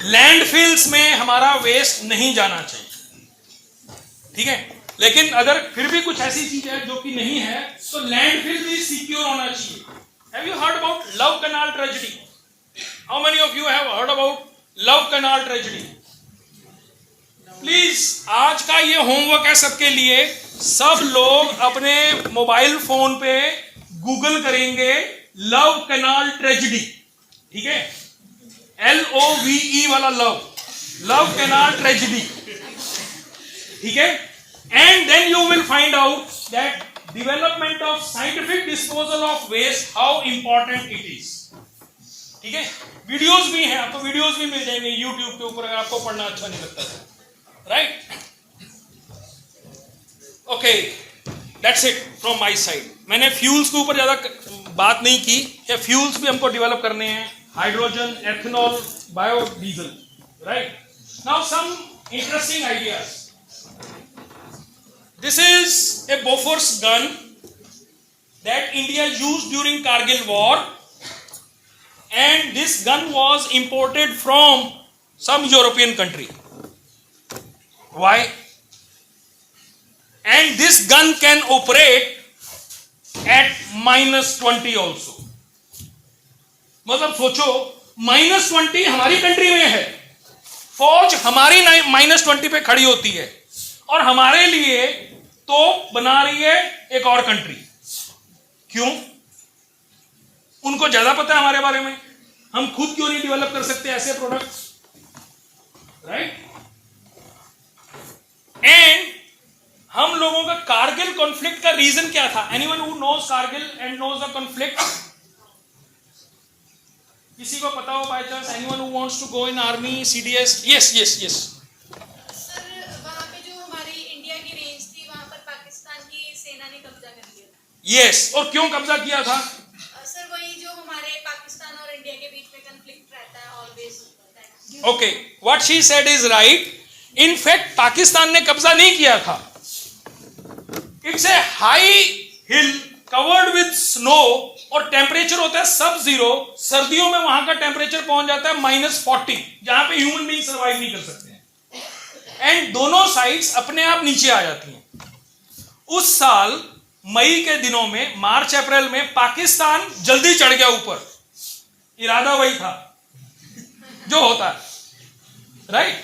Landfills में हमारा वेस्ट नहीं जाना चाहिए, ठीक है? लेकिन अगर फिर भी कुछ ऐसी चीज है जो कि नहीं है, तो लैंडफिल भी सिक्योर होना चाहिए. Have you heard about Love Canal tragedy? How many of you have heard about Love Canal tragedy? Please, आज का ये होमवर्क है सबके लिए. सब लोग अपने मोबाइल फोन पे गूगल करेंगे लव कैनाल ट्रेजेडी, ठीक है? LOVE वाला लव, लव कैनाल ट्रेजेडी, ठीक है? And then you will find out that development of scientific disposal of waste, how important it is. ठीक है? वीडियोस भी हैं, आपको वीडियोस भी मिल जाएंगे YouTube के ऊपर, अगर आपको पढ़ना अच्छा नहीं लगता है, right? Okay, that's it from my side. मैंने फ्यूल्स के ऊपर ज्यादा बात नहीं की कि फ्यूल्स भी हमको डेवलप करने हैं, hydrogen, ethanol, biodiesel, right? Now some interesting ideas. This is a Bofors gun that India used during Kargil war, and this gun was imported from some European country. Why? And this gun can operate at -20 also. मतलब सोचो -20 हमारी country में है, फौज हमारी -20 पे खड़ी होती है और हमारे लिए तो बना रही है एक और कंट्री. क्यों? उनको ज्यादा पता है हमारे बारे में. हम खुद क्यों नहीं डेवलप कर सकते ऐसे प्रोडक्ट्स, राइट? एंड हम लोगों का कारगिल कॉन्फ्लिक्ट का रीजन क्या था? Anyone who knows Kargil and knows the conflict? किसी को पता हो by chance? Anyone who wants to go in army, CDS? Yes yes yes. Sir वहाँ पे जो हमारी इंडिया की रेंज थी वहाँ पर पाकिस्तान की सेना ने कब्जा कर लिया था. यस. और क्यों कब्जा किया था? सर वही जो हमारे पाकिस्तान और इंडिया के बीच में कॉन्फ्लिक्ट रहता है always. Okay, what she said is right. In fact Pakistan ने कब्जा नहीं किया था. It's a high heel covered with snow और टेम्परेचर होता है सब जीरो. सर्दियों में वहां का टेम्परेचर पहुंच जाता है -40, जहां पे ह्यूमन बीइंग सर्वाइव नहीं कर सकते हैं. एंड दोनों साइड्स अपने आप नीचे आ जाती हैं. उस साल मई के दिनों में, मार्च अप्रैल में पाकिस्तान जल्दी चढ़ गया ऊपर. इरादा वही था जो होता है, राइट?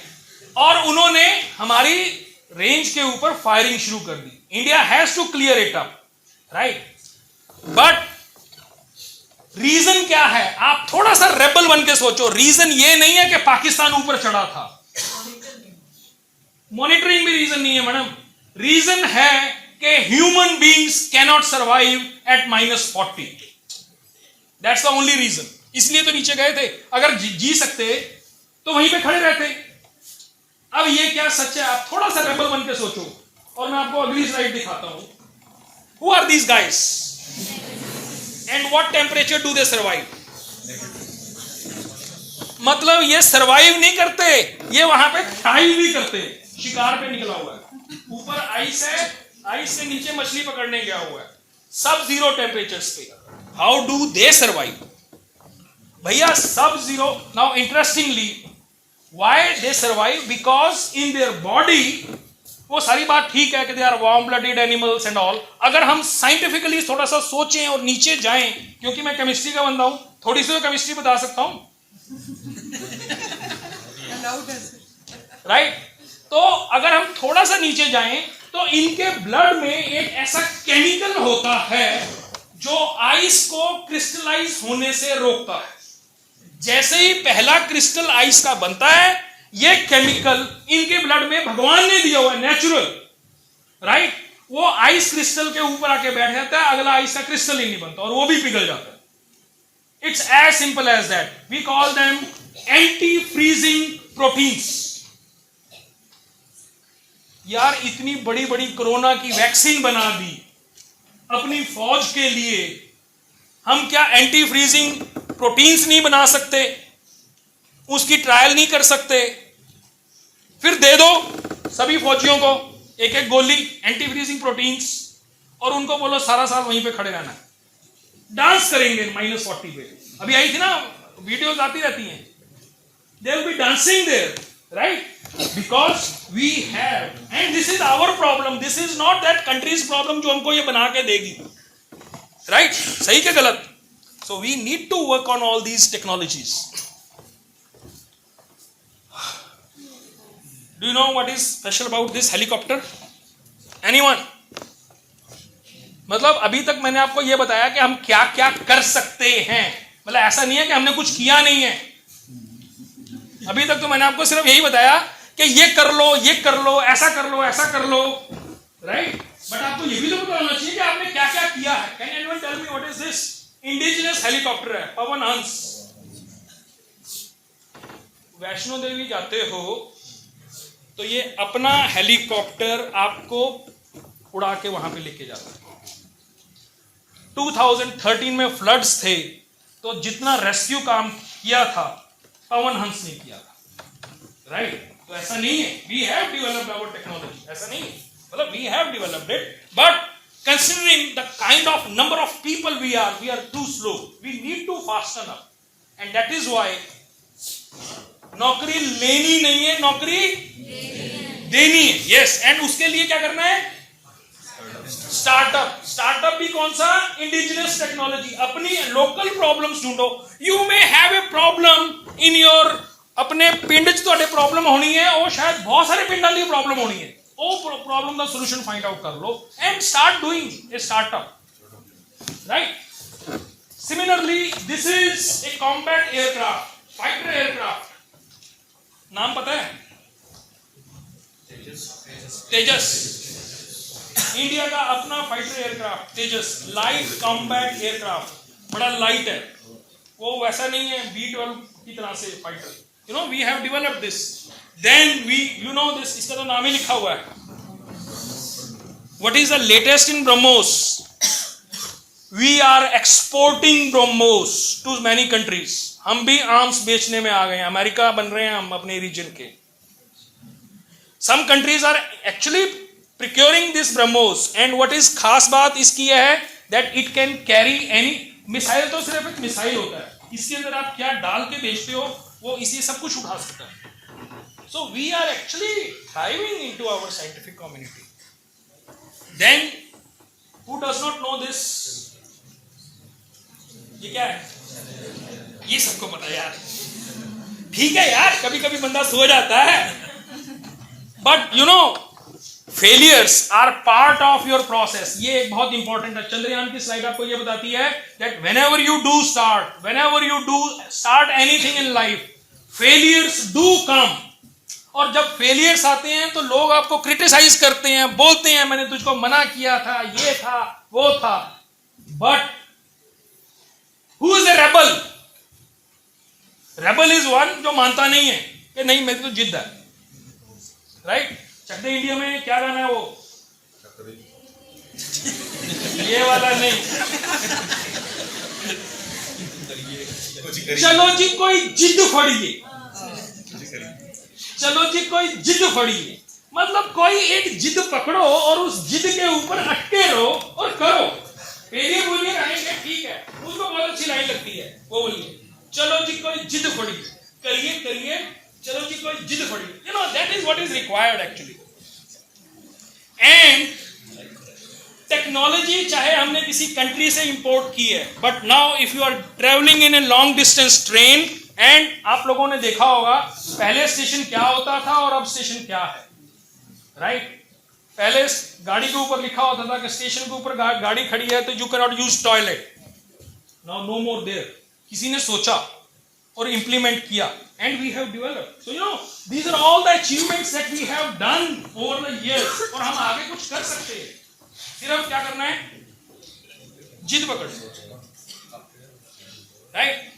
और उन्होंने हमारी रेंज के ऊपर फायरिंग शुरू कर दी. India has to clear it up, right? But reason क्या है? आप थोड़ा सा रेबल बन के सोचो. रीजन ये नहीं है कि पाकिस्तान ऊपर चढ़ा था. मॉनिटरिंग भी रीजन नहीं है मैडम. रीजन है कि human beings cannot survive at -40. That's the only reason. इसलिए तो नीचे गए थे. अगर जी सकते तो वहीं पे खड़े रहते. अब ये क्या सच है? आप थोड़ा सा रेबल बन के सोचो. और मैं आपको अगली स्लाइड दिखाता हूं. Who are these guys? And what temperature do they survive? मतलब ये सरवाइव नहीं करते, ये वहां पे थ्राइव भी करते. शिकार पे निकला हुआ है, ऊपर आइस है, आइस से नीचे मछली पकड़ने गया हुआ है, सब जीरो टेम्परेचर्स पे. How do they survive? भैया sub zero. Now interestingly why they survive? Because in their body, वो सारी बात ठीक है कि they are warm blooded animals and all. अगर हम साइंटिफिकली थोड़ा सा सोचें और नीचे जाएं, क्योंकि मैं केमिस्ट्री का बंदा हूं, थोड़ी सी तो केमिस्ट्री बता सकता हूं, राइट? तो अगर हम थोड़ा सा नीचे जाएं तो इनके ब्लड में एक ऐसा केमिकल होता है जो आइस को क्रिस्टलाइज होने से रोकता है. जैसे ही पहला क्रिस्टल आइस का बनता है, ये केमिकल इनके ब्लड में भगवान ने दिया हुआ है, नेचुरल, राइट? वो आइस क्रिस्टल के ऊपर आके बैठ जाता है, अगला आइस का क्रिस्टल ही नहीं बनता और वो भी पिघल जाता है. It's as simple as that. We call them anti freezing proteins. यार इतनी बड़ी बड़ी कोरोना की वैक्सीन बना दी अपनी फौज के लिए, हम क्या एंटी फ्रीजिंग प्रोटीन्स नहीं बना सकते? उसकी ट्रायल नहीं कर सकते? फिर दे दो सभी फौजियों को एक एक गोली एंटी फ्रीजिंग प्रोटीन्स और उनको बोलो सारा साल वहीं पे खड़े रहना. डांस करेंगे -40 पे. अभी आई थी ना, वीडियोस आती रहती हैं. They will be dancing there, right? Because we have, and this is our problem. This is not that country's problem जो हमको ये बना के देगी, राइट? सही के गलत? So we need to work on all these technologies. Do you know what is special about this helicopter? Anyone? मतलब अभी तक मैंने आपको यह बताया कि हम क्या क्या कर सकते हैं. मतलब ऐसा नहीं है कि हमने कुछ किया नहीं है. अभी तक तो मैंने आपको सिर्फ यही बताया कि ये कर लो, ये कर लो, ऐसा कर लो, ऐसा कर लो, राइट? बट आपको ये भी तो पता होना चाहिए कि आपने क्या क्या किया है. Can anyone tell me what is this? Indigenous helicopter है, पवन हंस. वैष्णो देवी जाते हो तो ये अपना हेलीकॉप्टर आपको उड़ा के वहां पे लेके जाता है. 2013 में फ्लड्स थे तो जितना रेस्क्यू काम किया था पवन हंस ने किया था, राइट? तो ऐसा नहीं है, we have developed our technology, ऐसा नहीं है. मतलब we have developed it, but considering the kind of number of people we are too slow. We need to fasten up, and that is why नौकरी लेनी नहीं है, नौकरी देनी है. यस, एंड उसके लिए क्या करना है? स्टार्टअप भी कौन सा? Indigenous technology. अपनी लोकल प्रॉब्लम्स ढूंढो। You may have a problem in your, अपने पिंड च तुहाडे प्रॉब्लम होनी है, वो शायद बहुत सारे पिंडां दी प्रॉब्लम होनी है, वो प्रॉब्लम का सोल्यूशन फाइंड आउट कर लो and start doing a startup, right? Similarly this is a combat aircraft, fighter aircraft, नाम पता है? तेजस। इंडिया का अपना fighter aircraft Tejas, light combat aircraft, बड़ा लाइट है, वो वैसा नहीं है B-12 की तरह से fighter, you know, we have developed this, then we, you know this, इसका तो नाम ही लिखा हुआ है। What is the latest in BrahMos? We are exporting BrahMos to many countries. हम भी आर्म्स बेचने में आ गए हैं, अमेरिका बन रहे हैं हम अपने रीजन के। Some countries are actually procuring this BrahMos, and what is खास बात इसकी यह है that it can carry any missile, तो सिर्फ एक मिसाइल होता है, इसके अंदर आप क्या डाल के भेजते हो वो इसी सब कुछ उठा सकता है। So we are actually thriving into our scientific community. Then who does not know this? ये क्या है? ये सबको पता है यार, ठीक है यार, कभी कभी बंदा सो जाता है, but you know failures are part of your process. ये एक बहुत इंपॉर्टेंट है। चंद्रयान की स्लाइड आपको ये बताती है that whenever you do start anything in life, failures do come. और जब फेलियर्स आते हैं तो लोग आपको क्रिटिसाइज करते हैं, बोलते हैं मैंने तुझको मना किया था, ये था वो था, but who is a rebel? Rebel is one जो मानता नहीं है कि नहीं मेरी तो जिद है, राइट? चक दे इंडिया में क्या गाना है वो? ये वाला नहीं। चलो जी कोई जिद फड़िए, चलो जी कोई जिद फड़िए, मतलब कोई एक जिद पकड़ो और उस जिद के ऊपर अटके रहो और करो। फेलियर बोलिए आएंगे, ठीक है, उसको बहुत अच्छी लाइन लगती है, वो बोलिए चलो जी कोई जिद फड़िए, करिए करिए, चलो जी कोई जिद फड़िए, you know that is what is required actually. And technology चाहे हमने किसी कंट्री से इंपोर्ट की है, but now if you are travelling in a long distance train, and आप लोगों ने देखा होगा पहले स्टेशन क्या होता था और अब स्टेशन क्या है, राइट? पहले गाड़ी के ऊपर लिखा होता था कि स्टेशन के ऊपर गाड़ी खड़ी है तो you can not use toilet, now no more there. किसी ने सोचा और इंप्लीमेंट किया, and we have developed, so you know these are all the achievements that we have done over the years, और हम आगे कुछ कर सकते हैं, सिर्फ क्या करना है? जिद पकड़, राइट?